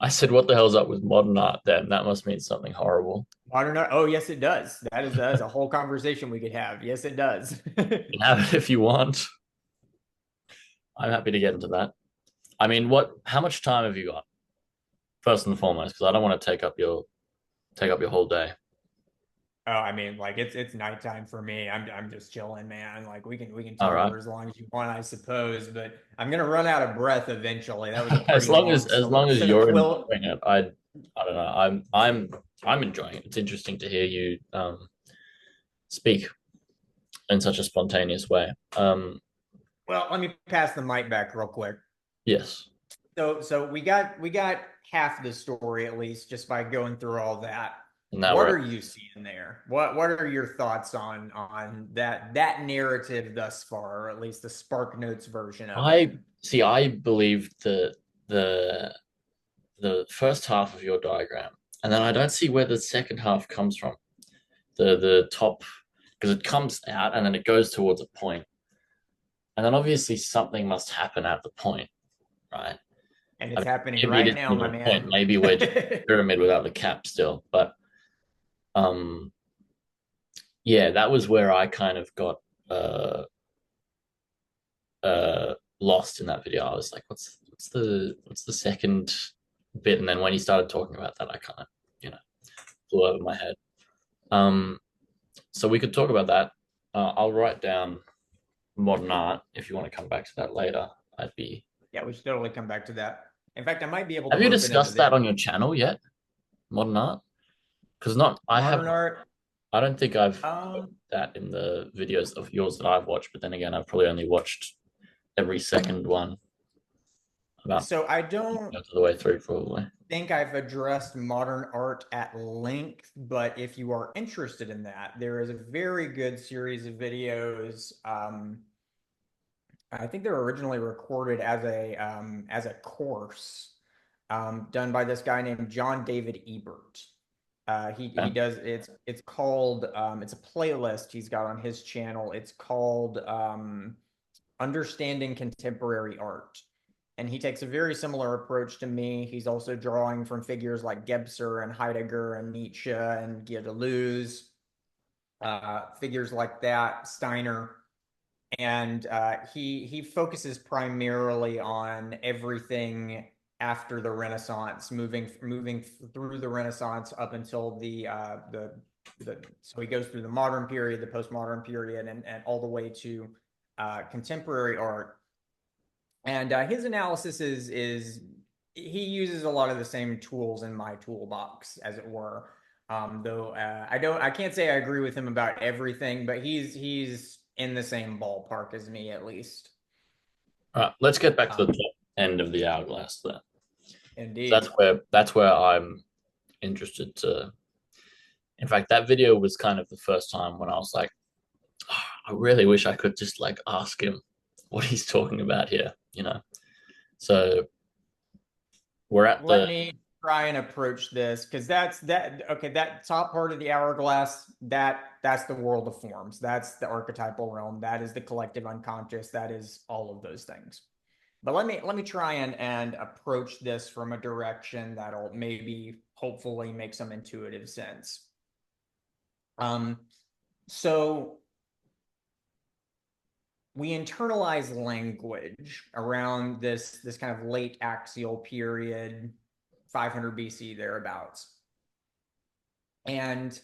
I said, what the hell's up with modern art then? That must mean something horrible. Modern art? Oh, yes, it does. That is a whole conversation we could have. Yes, it does. You can have it if you want. I'm happy to get into that. I mean, how much time have you got? First and foremost, because I don't want to take up your whole day. Oh, I mean, like it's nighttime for me. I'm just chilling, man. Like we can All talk right. for as long as you want, I suppose, but I'm gonna run out of breath eventually. That was a As pretty long as long as story. long as So you're Quill, enjoying it, I don't know. I'm enjoying it. It's interesting to hear you speak in such a spontaneous way. well, let me pass the mic back real quick. Yes. So we got half the story at least just by going through all that. Now What we're are you seeing there? What are your thoughts on that narrative thus far, or at least the Spark Notes version of it? I see. I believe the the first half of your diagram, and then I don't see where the second half comes from. The top, because it comes out and then it goes towards a point, and then obviously something must happen at the point, right? And I it's mean, happening maybe it right is now, my near a point. man. Maybe we're just a pyramid without the cap still, but um, yeah, that was where I kind of got uh lost in that video. I was like, what's the second bit? And then when he started talking about that, I kind of, you know, flew over my head. Um, so we could talk about that. I'll write down modern art if you want to come back to that later. I'd be. Yeah, we should totally come back to that. In fact, I might be able to Have you rope it into discussed this. that on your channel yet? Modern art? Because not, I Modern haven't. art. I don't think I've put Um, that in the videos of yours that I've watched. But then again, I've probably only watched every second one about so I don't of the way through, probably. think I've addressed modern art at length, but if you are interested in that, there is a very good series of videos. I think they were originally recorded as a course done by this guy named John David Ebert. He Yeah. does it's called it's a playlist he's got on his channel. It's called Understanding Contemporary Art. And he takes a very similar approach to me. He's also drawing from figures like Gebser and Heidegger and Nietzsche and Guy Deleuze, figures like that, Steiner. And he focuses primarily on everything after the Renaissance, moving through the Renaissance up until the so he goes through the modern period, the postmodern period, and all the way to contemporary art. And his analysis is he uses a lot of the same tools in my toolbox, as it were. Though I can't say I agree with him about everything, but he's in the same ballpark as me at least. All right, let's get back to the Um, top end of the hourglass there. That's Indeed. where I'm interested to In fact, that video was kind of the first time when I was like, "Oh, I really wish I could just like ask him what he's talking about here, you know." So we're at Let the me try and approach this because okay, that top part of the hourglass, that's the world of forms. That's the archetypal realm. That is the collective unconscious. That is all of those things. But let me try and approach this from a direction that'll maybe hopefully make some intuitive sense. So we internalize language around this kind of late axial period, 500 BC thereabouts. And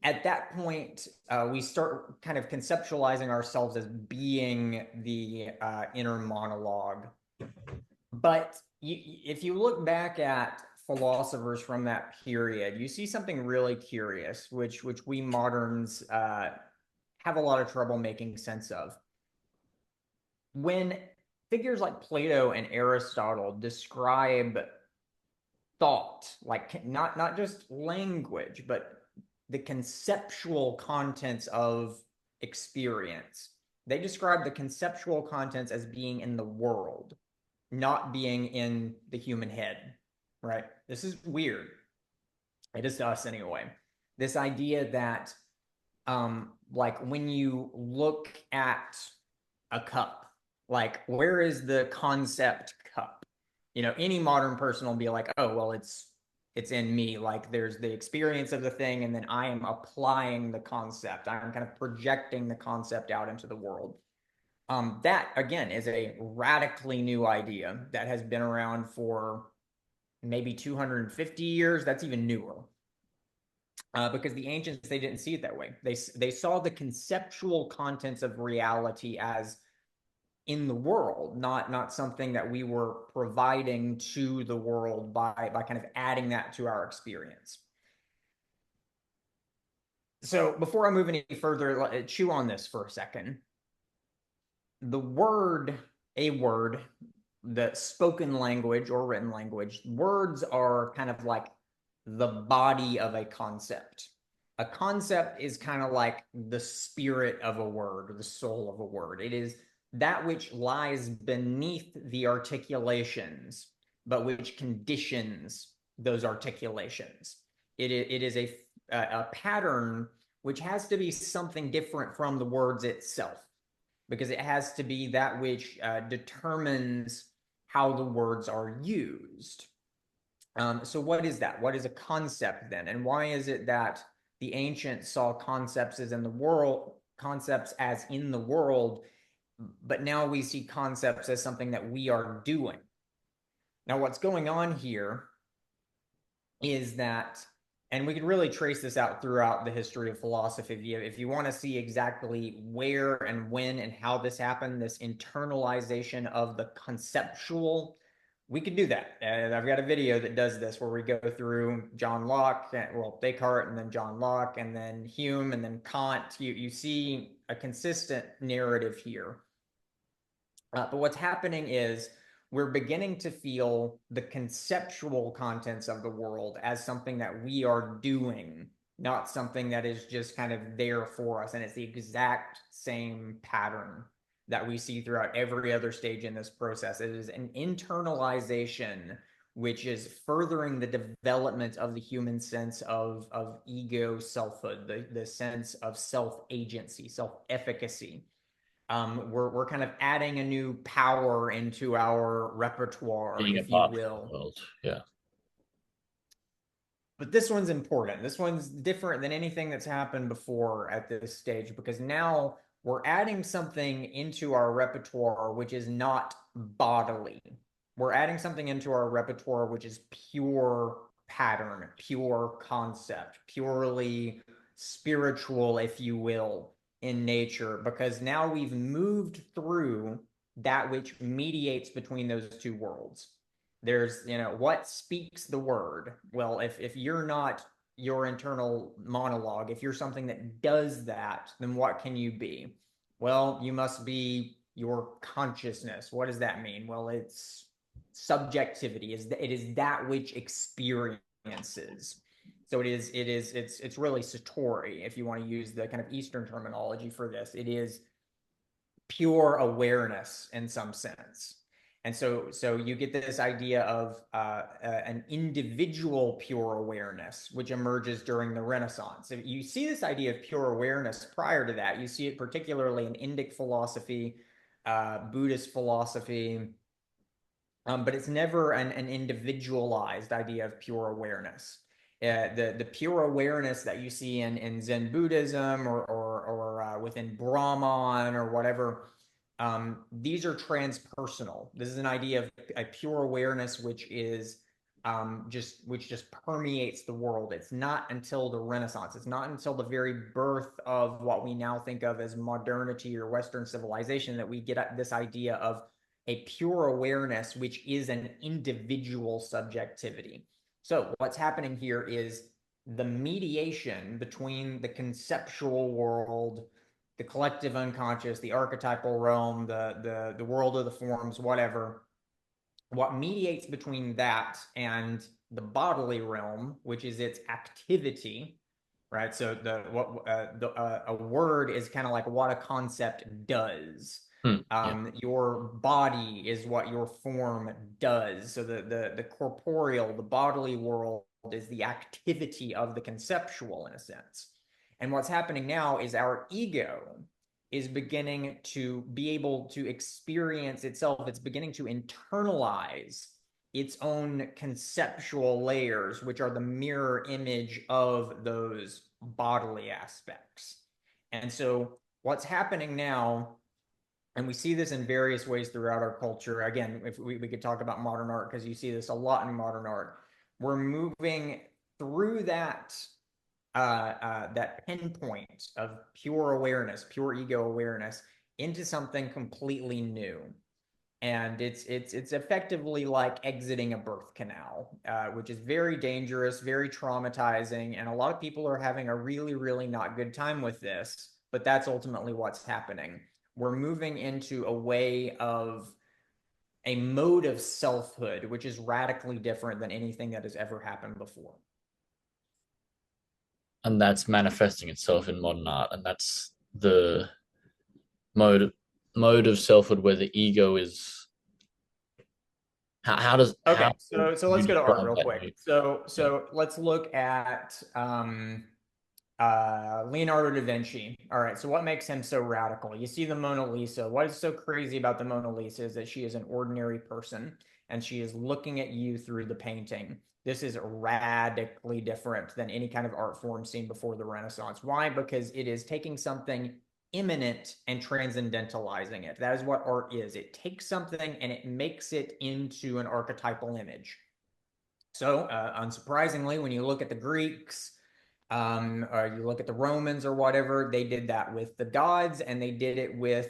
at that point, we start kind of conceptualizing ourselves as being the inner monologue. But if you look back at philosophers from that period, you see something really curious, which we moderns have a lot of trouble making sense of. When figures like Plato and Aristotle describe thought, like not just language, but the conceptual contents of experience, they describe the conceptual contents as being in the world, not being in the human head, right? This is weird. It is to us anyway. This idea that, like when you look at a cup, like where is the concept cup? You know, any modern person will be like, oh, well, it's in me. Like there's the experience of the thing, and then I am applying the concept. I'm kind of projecting the concept out into the world. That again is a radically new idea that has been around for maybe 250 years. That's even newer. Because the ancients, they didn't see it that way. They saw the conceptual contents of reality as in the world, not something that we were providing to the world by kind of adding that to our experience. So before I move any further, chew on this for a second. The word, a word, the spoken language or written language, words are kind of like the body of a concept. A concept is kind of like the spirit of a word or the soul of a word. It is that which lies beneath the articulations, but which conditions those articulations. It is a pattern which has to be something different from the words itself, because it has to be that which determines how the words are used. So what is that? What is a concept then? And why is it that the ancients saw concepts as in the world, concepts as in the world, but now we see concepts as something that we are doing? Now, what's going on here is that, and we can really trace this out throughout the history of philosophy. If you want to see exactly where and when and how this happened, this internalization of the conceptual, we could do that. And I've got a video that does this where we go through John Locke, well, Descartes, and then John Locke, and then Hume, and then Kant. You see a consistent narrative here. But what's happening is we're beginning to feel the conceptual contents of the world as something that we are doing, not something that is just kind of there for us. And it's the exact same pattern that we see throughout every other stage in this process. It is an internalization, which is furthering the development of the human sense of ego selfhood, the sense of self-agency, self-efficacy. We're kind of adding a new power into our repertoire, being a if you part of the will. world. Yeah. But this one's important. This one's different than anything that's happened before at this stage, because now we're adding something into our repertoire which is not bodily. We're adding something into our repertoire which is pure pattern, pure concept, purely spiritual, if you will, in nature, because now we've moved through that which mediates between those two worlds. There's, what speaks the word? Well, if you're not your internal monologue, if you're something that does that, then what can you be? Well, you must be your consciousness. What does that mean? Well, it's subjectivity. It is that which experiences. So it's really satori, if you want to use the kind of Eastern terminology for this. It is pure awareness in some sense. And so you get this idea of an individual pure awareness, which emerges during the Renaissance. If you see this idea of pure awareness prior to that. You see it particularly in Indic philosophy, Buddhist philosophy, but it's never an individualized idea of pure awareness. The pure awareness that you see in Zen Buddhism or within Brahman or whatever, these are transpersonal. This is an idea of a pure awareness which just permeates the world. It's not until the Renaissance. It's not until the very birth of what we now think of as modernity or Western civilization that we get at this idea of a pure awareness, which is an individual subjectivity. So what's happening here is the mediation between the conceptual world, the collective unconscious, the archetypal realm, the world of the forms, whatever. What mediates between that and the bodily realm, which is its activity, right? So a word is kind of like what a concept does. Yeah. Your body is what your form does. So the corporeal, the bodily world is the activity of the conceptual in a sense. And what's happening now is our ego is beginning to be able to experience itself. It's beginning to internalize its own conceptual layers, which are the mirror image of those bodily aspects. And so what's happening now, and we see this in various ways throughout our culture. Again, if we could talk about modern art, because you see this a lot in modern art. We're moving through that pinpoint of pure awareness, pure ego awareness, into something completely new. And it's effectively like exiting a birth canal, which is very dangerous, very traumatizing, and a lot of people are having a really, really not good time with this. But that's ultimately what's happening. We're moving into a way of a mode of selfhood, which is radically different than anything that has ever happened before. And that's manifesting itself in modern art, and that's the mode mode of selfhood where the ego is. How Okay, do so you let's go to art describe real that quick. new? So let's look at Leonardo da Vinci. All right, so what makes him so radical? You see the Mona Lisa. What is so crazy about the Mona Lisa is that she is an ordinary person and she is looking at you through the painting. This is radically different than any kind of art form seen before the Renaissance. Why? Because it is taking something immanent and transcendentalizing it. That is what art is. It takes something and it makes it into an archetypal image. So, unsurprisingly, when you look at the Greeks, or you look at the Romans or whatever, they did that with the gods, and they did it with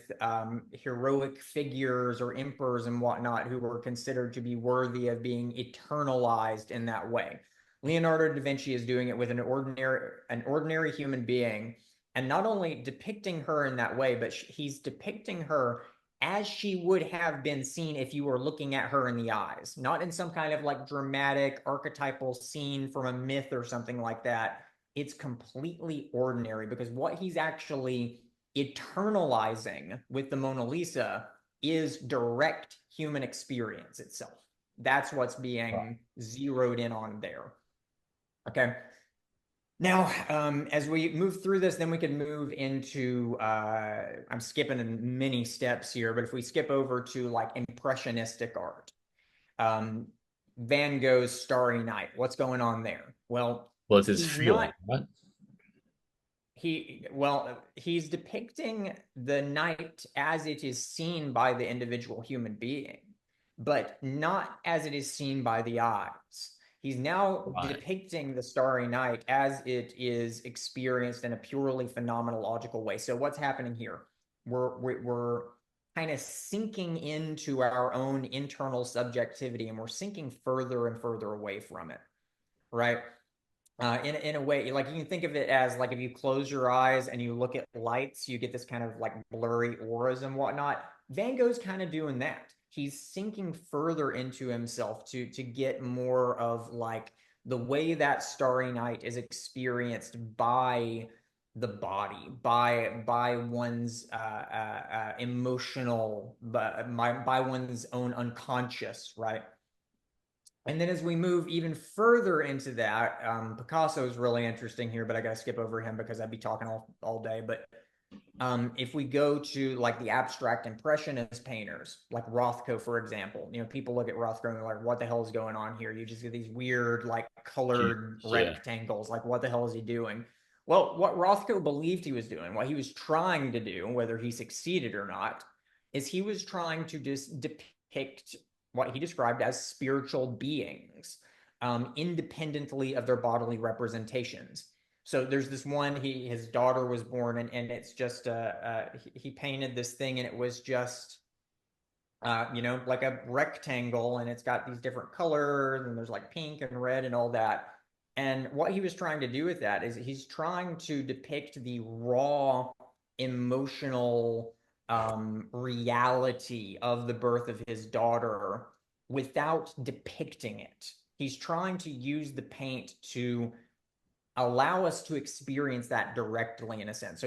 heroic figures or emperors and whatnot who were considered to be worthy of being eternalized in that way. Leonardo da Vinci is doing it with an ordinary human being, and not only depicting her in that way, but he's depicting her as she would have been seen if you were looking at her in the eyes, not in some kind of like dramatic archetypal scene from a myth or something like that. It's completely ordinary because what he's actually eternalizing with the Mona Lisa is direct human experience itself. That's what's being zeroed in on there. Okay. Now, as we move through this, then we can move into, I'm skipping many steps here, but if we skip over to like impressionistic art, um, Van Gogh's Starry Night, what's going on there? Well, Well, it's his he's feeling, not, right? he's depicting the night as it is seen by the individual human being, but not as it is seen by the eyes. He's now Right. depicting the Starry Night as it is experienced in a purely phenomenological way. So what's happening here? We're kind of sinking into our own internal subjectivity, and we're sinking further and further away from it, right? In a way, like you can think of it as like if you close your eyes and you look at lights, you get this kind of like blurry auras and whatnot. Van Gogh's kind of doing that. He's sinking further into himself to get more of like the way that Starry Night is experienced by the body, by one's emotional, by one's own unconscious, right? And then as we move even further into that, Picasso is really interesting here, but I got to skip over him because I'd be talking all day. But if we go to like the abstract impressionist painters, like Rothko, for example, people look at Rothko and they're like, what the hell is going on here? You just get these weird, like colored Yeah. rectangles. Like, what the hell is he doing? Well, what Rothko believed he was doing, what he was trying to do, whether he succeeded or not, is he was trying to just depict what he described as spiritual beings, independently of their bodily representations. So there's this one, his daughter was born, and it's just he painted this thing, and it was just like a rectangle, and it's got these different colors, and there's like pink and red and all that. And what he was trying to do with that is he's trying to depict the raw emotional reality of the birth of his daughter without depicting it. He's trying to use the paint to allow us to experience that directly, in a sense.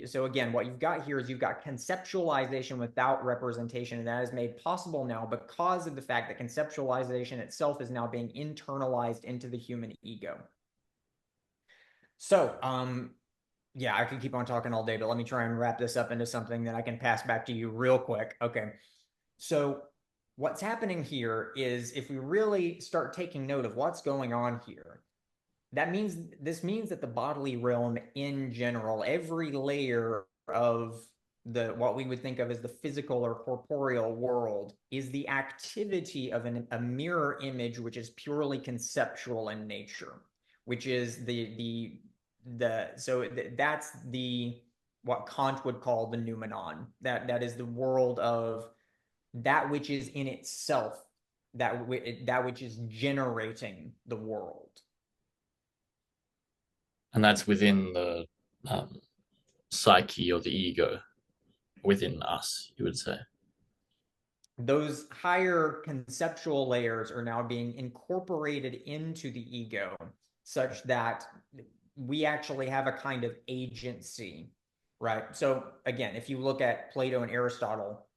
So again, what you've got here is you've got conceptualization without representation, and that is made possible now because of the fact that conceptualization itself is now being internalized into the human ego. So yeah, I could keep on talking all day, but let me try and wrap this up into something that I can pass back to you real quick. Okay, so what's happening here is, if we really start taking note of what's going on here, this means that the bodily realm in general, every layer of what we would think of as the physical or corporeal world, is the activity of a mirror image which is purely conceptual in nature, which is that's what Kant would call the noumenon. That is the world of that which is in itself, that which is generating the world. And that's within the psyche or the ego within us, you would say. Those higher conceptual layers are now being incorporated into the ego, such that we actually have a kind of agency, right? So again, if you look at Plato and Aristotle,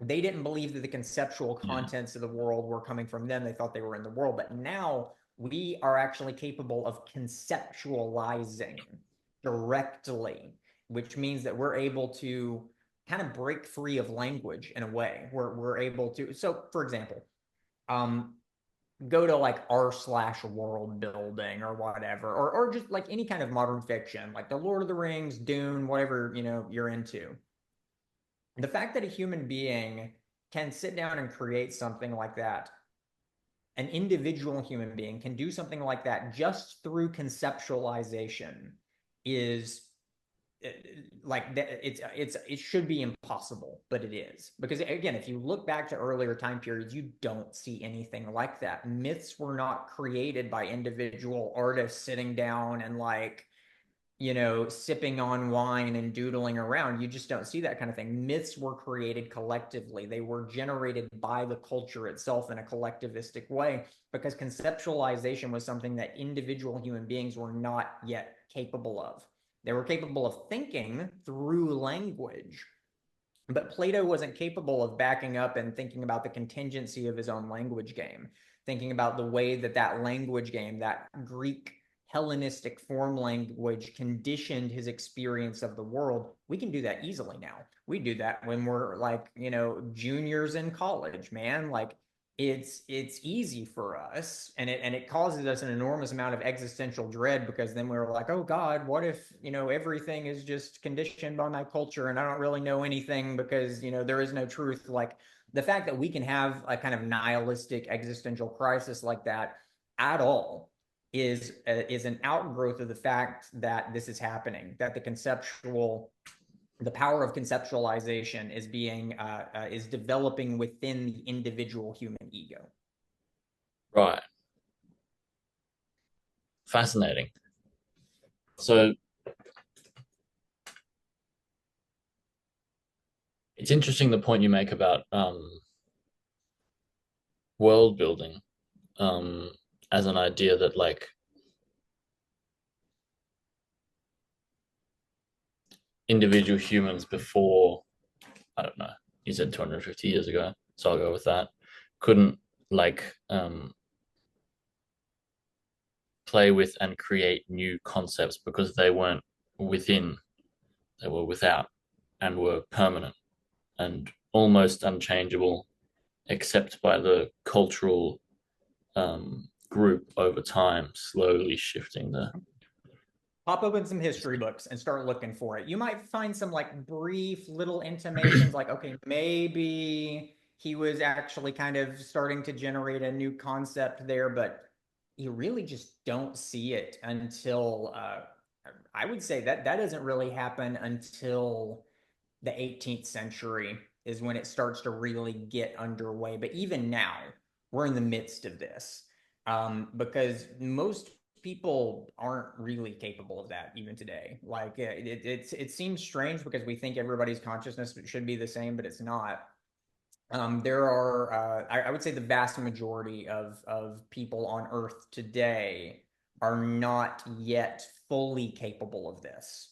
they didn't believe that the conceptual contents of the world were coming from them. They thought they were in the world. But now we are actually capable of conceptualizing directly, which means that we're able to kind of break free of language in a way. We're able to. So, for example, go to like r/world building or whatever, or just like any kind of modern fiction, like the Lord of the Rings, Dune, whatever you're into. The fact that a human being can sit down and create something like that, an individual human being can do something like that just through conceptualization, is like it should be impossible, but it is. Because again, if you look back to earlier time periods, you don't see anything like that. Myths were not created by individual artists sitting down and like sipping on wine and doodling around. You just don't see that kind of thing. Myths were created collectively. They were generated by the culture itself in a collectivistic way, because conceptualization was something that individual human beings were not yet capable of. They were capable of thinking through language, but Plato wasn't capable of backing up and thinking about the contingency of his own language game, thinking about the way that language game, that Greek Hellenistic form language, conditioned his experience of the world. We can do that easily now. We do that when we're like, juniors in college, man. Like it's easy for us, and it causes us an enormous amount of existential dread, because then we're like, oh God, what if everything is just conditioned by my culture and I don't really know anything, because there is no truth. Like the fact that we can have a kind of nihilistic existential crisis like that at all is an outgrowth of the fact that this is happening, that the power of conceptualization is developing within the individual human ego. Right. Fascinating. So it's interesting the point you make about world building. as an idea that like individual humans before, I don't know, you said 250 years ago, so I'll go with that, couldn't like play with and create new concepts because they weren't within, they were without and were permanent and almost unchangeable, except by the cultural group over time, slowly shifting the. Pop open some history books and start looking for it. You might find some like brief little intimations like, okay, maybe he was actually kind of starting to generate a new concept there, but you really just don't see it until I would say that that doesn't really happen until the 18th century is when it starts to really get underway. But even now, we're in the midst of this because most people aren't really capable of that even today. Like it seems strange because we think everybody's consciousness should be the same, but it's not. There are, I would say, the vast majority of people on Earth today are not yet fully capable of this.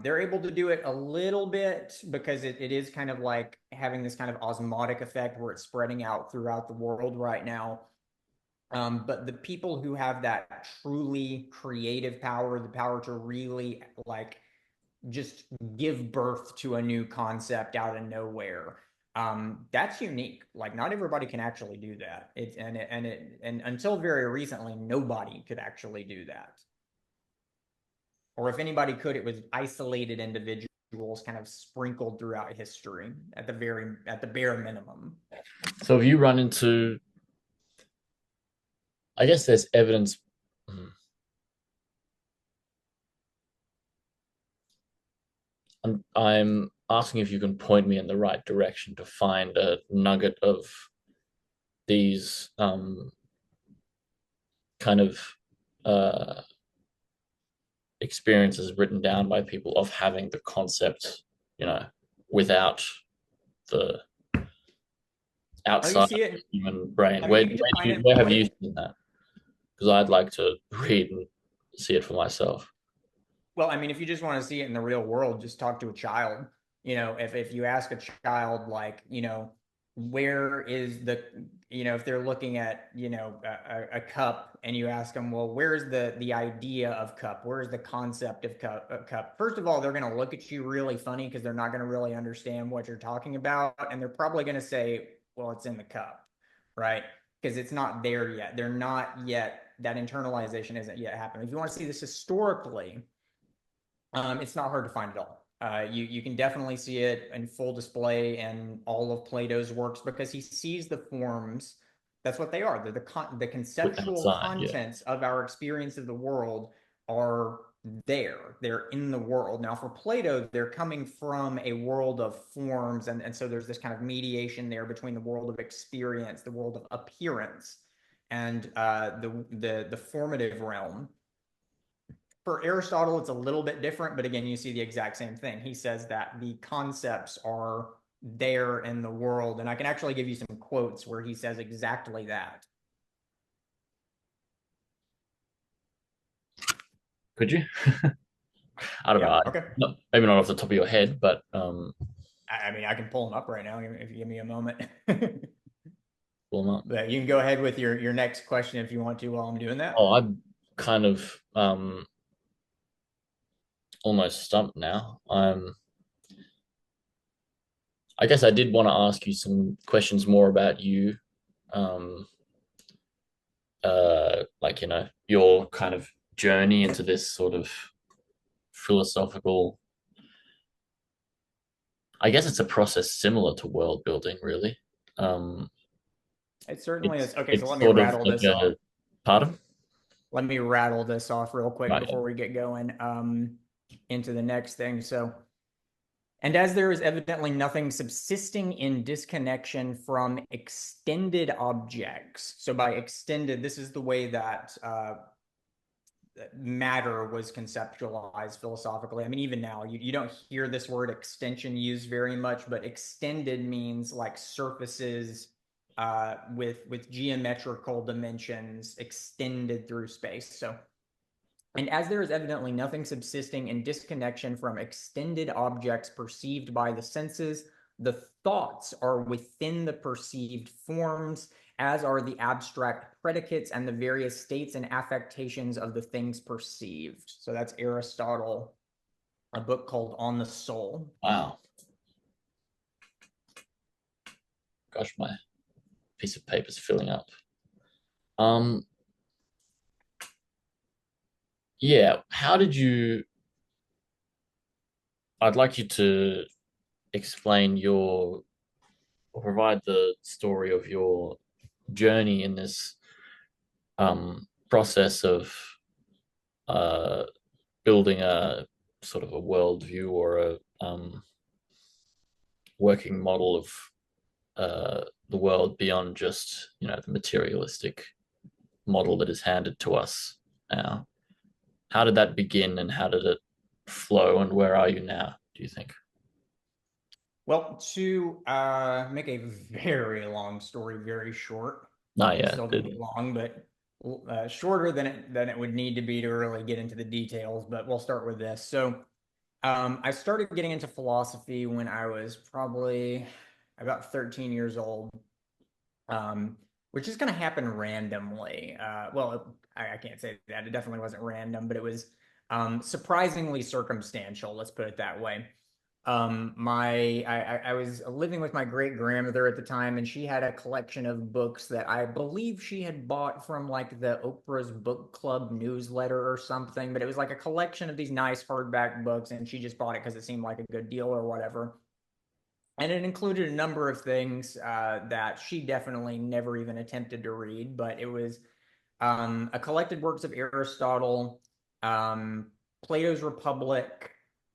They're able to do it a little bit because it is kind of like having this kind of osmotic effect where it's spreading out throughout the world right now. But the people who have that truly creative power, the power to really like just give birth to a new concept out of nowhere, that's unique. Like not everybody can actually do that. And until very recently, nobody could actually do that. Or if anybody could, it was isolated individuals kind of sprinkled throughout history at the bare minimum. So if you run into, I guess there's evidence. I'm asking if you can point me in the right direction to find a nugget of these kind of uh, experiences written down by people of having the concept, you know, without the Oh, you outside see of the it? human brain. I mean, you can just find it. Where have you seen that? Because I'd like to read and see it for myself. Well, I mean, if you just want to see it in the real world, just talk to a child. If you ask a child, like, where is if they're looking at, a cup and you ask them, well, where's the idea of cup? Where's the concept of cup? First of all, they're going to look at you really funny because they're not going to really understand what you're talking about. And they're probably going to say, well, it's in the cup, right? Because it's not there yet. They're not yet, that internalization isn't yet happening. If you want to see this historically, it's not hard to find at all. You can definitely see it in full display in all of Plato's works because he sees the forms. That's what they are. They're the conceptual Outside, yeah. contents of our experience of the world are there. They're in the world. Now, for Plato, they're coming from a world of forms, and so there's this kind of mediation there between the world of experience, the world of appearance, and the formative realm. For Aristotle, it's a little bit different, but again, you see the exact same thing. He says that the concepts are there in the world, and I can actually give you some quotes where he says exactly that. Could you? I don't Yeah. know. Okay. Maybe not off the top of your head, but I mean, I can pull them up right now if you give me a moment. well, not. But you can go ahead with your next question if you want to while I'm doing that. Oh, I'm kind of almost stumped now. I guess I did want to ask you some questions more about you, um, like your kind of journey into this sort of philosophical. I guess it's a process similar to world building, really. Um, It certainly is. Okay, so it's let me sort of rattle like this off. a pardon, Let me rattle this off real quick right? before we get going into the next thing. So, and as there is evidently nothing subsisting in disconnection from extended objects. So by extended, this is the way that matter was conceptualized philosophically. I mean, even now, you don't hear this word extension used very much, but extended means like surfaces with geometrical dimensions extended through space. So, and as there is evidently nothing subsisting in disconnection from extended objects perceived by the senses, the thoughts are within the perceived forms, as are the abstract predicates and the various states and affectations of the things perceived. So that's Aristotle, a book called On the Soul. Wow. Gosh, my piece of paper's filling up. Um, yeah, how did you I'd like you to explain your or provide the story of your journey in this process of uh, building a sort of a worldview or a working model of the world beyond just the materialistic model that is handed to us now. How did that begin, and how did it flow, and where are you now, do you think? Well, to make a very long story very short, Not it's yet. still going to be long, but shorter than it would need to be to really get into the details. But we'll start with this. So, I started getting into philosophy when I was probably about 13 years old, which is going to happen randomly. Well, I can't say that. It definitely wasn't random, but it was surprisingly circumstantial. Let's put it that way. I was living with my great grandmother at the time, and she had a collection of books that I believe she had bought from like the Oprah's Book Club newsletter or something. But it was like a collection of these nice hardback books, and she just bought it because it seemed like a good deal or whatever. And it included a number of things that she definitely never even attempted to read, but it was a collected works of Aristotle, Plato's Republic,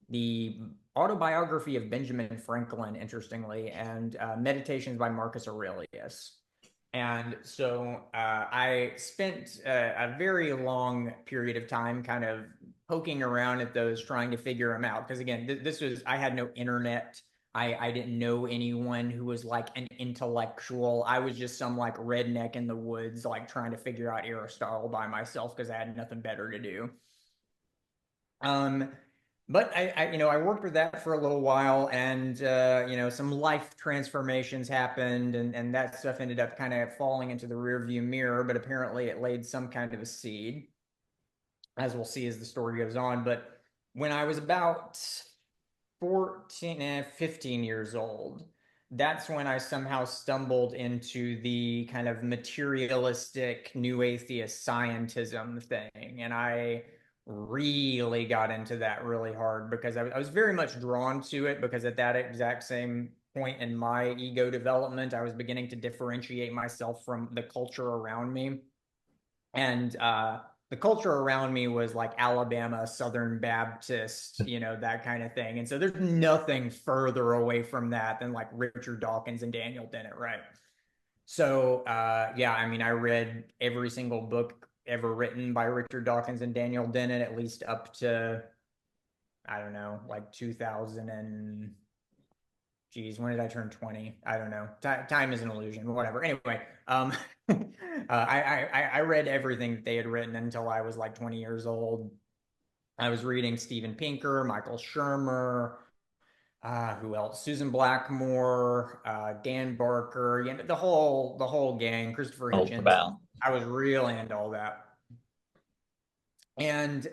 the autobiography of Benjamin Franklin, interestingly, and Meditations by Marcus Aurelius. And so I spent a very long period of time kind of poking around at those, trying to figure them out. Because again, this was, I had no internet. I didn't know anyone who was like an intellectual. I was just some like redneck in the woods, like trying to figure out Aristotle by myself because I had nothing better to do. Um, but I worked with that for a little while, and some life transformations happened, and that stuff ended up kind of falling into the rearview mirror. But apparently, it laid some kind of a seed, as we'll see as the story goes on. But when I was about 15 years old, that's when I somehow stumbled into the kind of materialistic new atheist scientism thing. And I really got into that really hard because I was very much drawn to it because at that exact same point in my ego development, I was beginning to differentiate myself from the culture around me. And the culture around me was like Alabama, Southern Baptist, that kind of thing. And so there's nothing further away from that than like Richard Dawkins and Daniel Dennett, right? So yeah, I mean, I read every single book ever written by Richard Dawkins and Daniel Dennett, at least up to, I don't know, like 2000 and geez, when did I turn 20? I don't know. Time is an illusion, whatever. Anyway, I read everything that they had written until I was like 20 years old. I was reading Steven Pinker, Michael Shermer, who else? Susan Blackmore, Dan Barker, the whole gang, Christopher Oh, Hitchens. wow. I was really into all that. And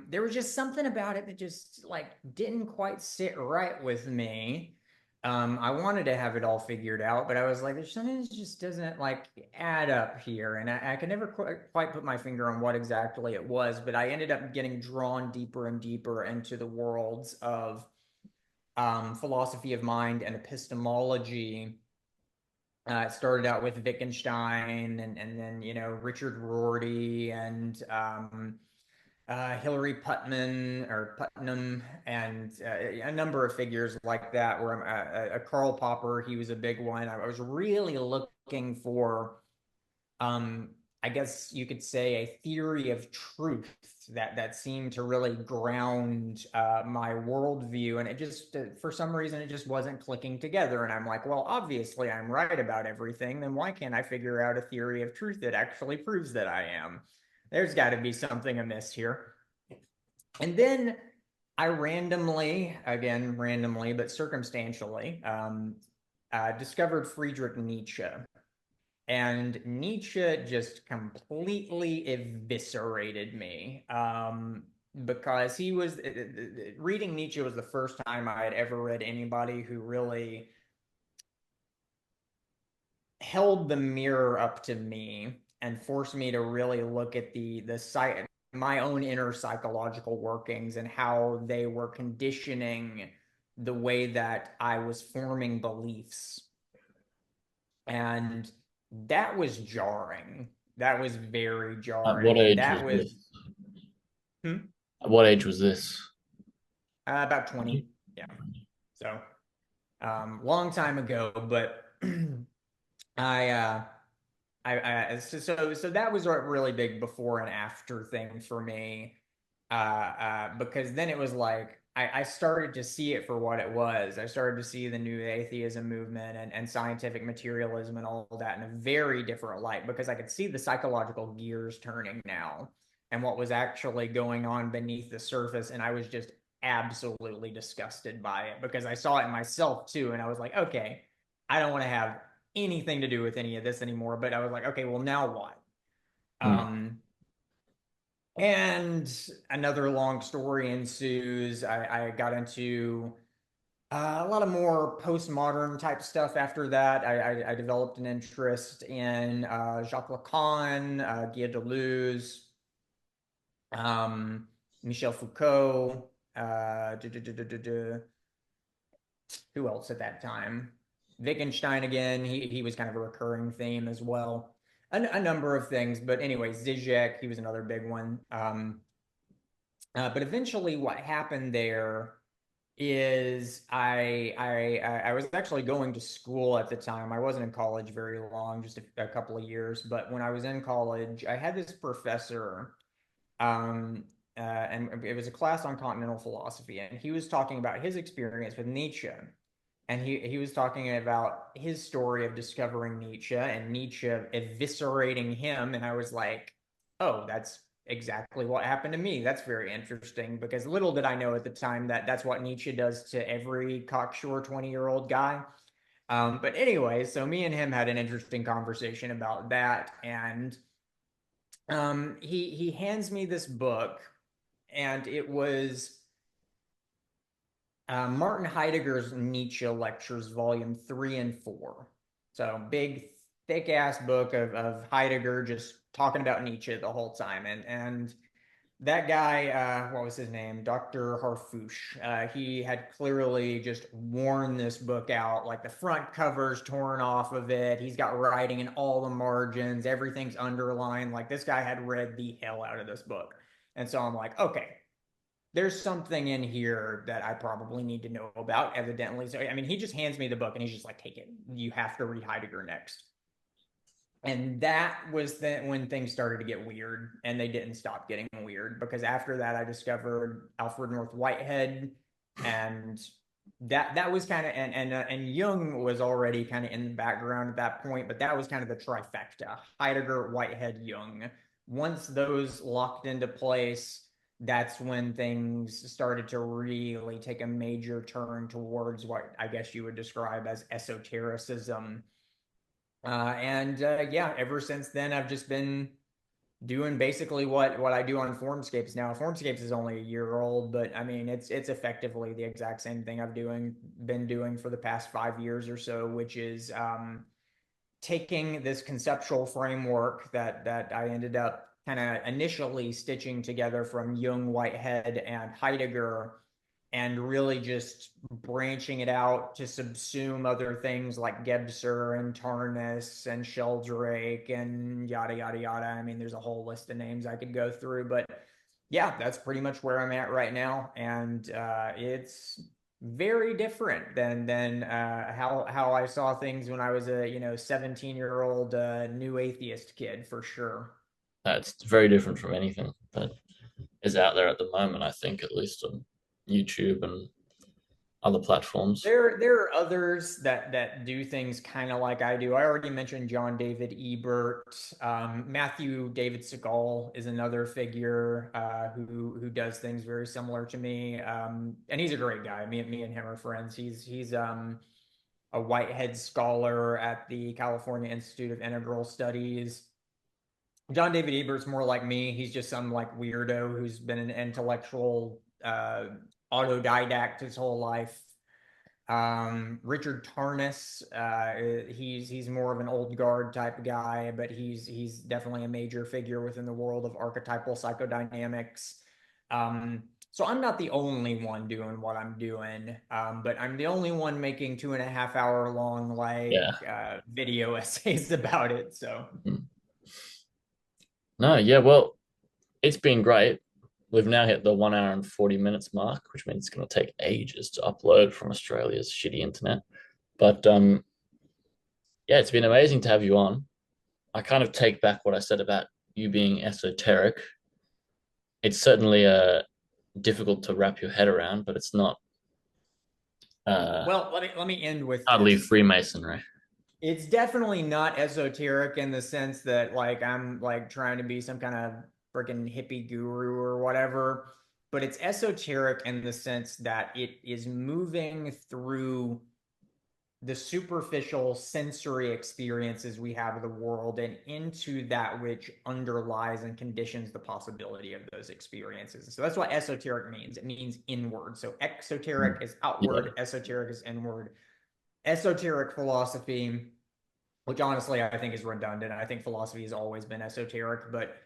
there was just something about it that just like didn't quite sit right with me. I wanted to have it all figured out, but I was like, there's something that just doesn't like add up here. And I could never quite put my finger on what exactly it was, but I ended up getting drawn deeper and deeper into the worlds of philosophy of mind and epistemology. It started out with Wittgenstein and then, Richard Rorty and Hillary Putnam or Putnam, and a number of figures like that. Where I'm Karl Popper, he was a big one. I was really looking for um, I guess you could say, a theory of truth that seemed to really ground my worldview, and it just for some reason it just wasn't clicking together. And I'm like, well, obviously I'm right about everything. Then why can't I figure out a theory of truth that actually proves that I am? There's got to be something amiss here. And then I randomly, again randomly, but circumstantially, discovered Friedrich Nietzsche. And Nietzsche just completely eviscerated me, because he was reading Nietzsche was the first time I had ever read anybody who really held the mirror up to me and forced me to really look at my own inner psychological workings and how they were conditioning the way that I was forming beliefs. And that was jarring. That was very At what jarring. age was That was this? hmm, At what age was this? about 20. Yeah. So, long time ago, but I, so that was a really big before and after thing for me. Because then it was like I started to see it for what it was. I started to see the new atheism movement and scientific materialism and all that in a very different light, because I could see the psychological gears turning now and what was actually going on beneath the surface. And I was just absolutely disgusted by it because I saw it in myself too. And I was like, okay, I don't want to have anything to do with any of this anymore. But I was like, okay, well, now what? Hmm. Um, and another long story ensues. I got into a lot of more postmodern type stuff after that. I developed an interest in Jacques Lacan, Guy Deleuze, um, Michel Foucault, who else at that time? Wittgenstein again. He was kind of a recurring theme as well. A number of things, but anyway, Zizek, he was another big one. But eventually, what happened there is I was actually going to school at the time. I wasn't in college very long, just a couple of years. But when I was in college, I had this professor, um, and it was a class on continental philosophy, and he was talking about his experience with Nietzsche. And he was talking about his story of discovering Nietzsche and Nietzsche eviscerating him. And I was like, oh, that's exactly what happened to me. That's very interesting, because little did I know at the time that that's what Nietzsche does to every cocksure 20-year-old guy. But anyway, so me and him had an interesting conversation about that. And he hands me this book, and it was Martin Heidegger's Nietzsche Lectures, Volume 3 and 4. So big, thick ass book of Heidegger just talking about Nietzsche the whole time. And that guy, what was his name? Dr. Harfouche. He had clearly just worn this book out. Like the front cover's torn off of it. He's got writing in all the margins. Everything's underlined. Like this guy had read the hell out of this book. And so I'm like, okay, there's something in here that I probably need to know about, evidently. So, I mean, he just hands me the book and he's just like, take it. You have to read Heidegger next. And that was when things started to get weird, and they didn't stop getting weird, because after that, I discovered Alfred North Whitehead, and that was kind of and Jung was already kind of in the background at that point, but that was kind of the trifecta: Heidegger, Whitehead, Jung. Once those locked into place, that's when things started to really take a major turn towards what I guess you would describe as esotericism. Yeah, ever since then, I've just been doing basically what I do on Formscapes now. Formscapes is only a year old, but I mean it's effectively the exact same thing I've been doing for the past 5 years or so, which is taking this conceptual framework that I ended up kind of initially stitching together from Jung, Whitehead, and Heidegger, and really just branching it out to subsume other things like Gebser and Tarnas and Sheldrake and yada yada yada. I mean, there's a whole list of names I could go through, but yeah, that's pretty much where I'm at right now, and it's very different than how I saw things when I was a 17-year-old new atheist kid for sure. It's very different from anything that is out there at the moment, I think, at least on YouTube and other platforms. There are others that do things kind of like I do. I already mentioned John David Ebert. Matthew David Segal is another figure who does things very similar to me. And he's a great guy. Me and him are friends. He's a Whitehead scholar at the California Institute of Integral Studies. John David Ebert's more like me. He's just some like weirdo who's been an intellectual autodidact his whole life. Richard Tarnas, he's more of an old guard type guy, but he's definitely a major figure within the world of archetypal psychodynamics. So I'm not the only one doing what I'm doing, but I'm the only one making 2.5 hour long Yeah. video essays about it. So Mm. No, yeah, well, it's been great. We've now hit the 1 hour and 40 minutes mark, which means it's going to take ages to upload from Australia's shitty internet. But yeah, it's been amazing to have you on. I kind of take back what I said about you being esoteric. It's certainly difficult to wrap your head around, but it's not uh, well, let me end with hardly this. Freemasonry. It's definitely not esoteric in the sense that like I'm like trying to be some kind of freaking hippie guru or whatever, but it's esoteric in the sense that it is moving through the superficial sensory experiences we have of the world and into that which underlies and conditions the possibility of those experiences. So that's what esoteric means. It means inward. So exoteric is Yeah. outward, esoteric is inward. Esoteric philosophy, which honestly I think is redundant. I think philosophy has always been esoteric, but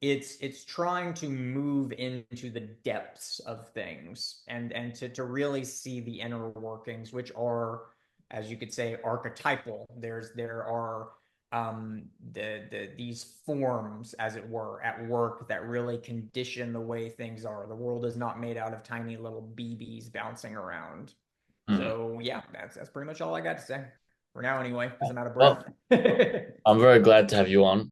it's trying to move into the depths of things and to really see the inner workings, which are, as you could say, archetypal. There are these forms, as it were, at work that really condition the way things are. The world is not made out of tiny little BBs bouncing around. Mm. So yeah, that's pretty much all I got to say for now, anyway, because I'm out of Well, breath. I'm very glad to have you on.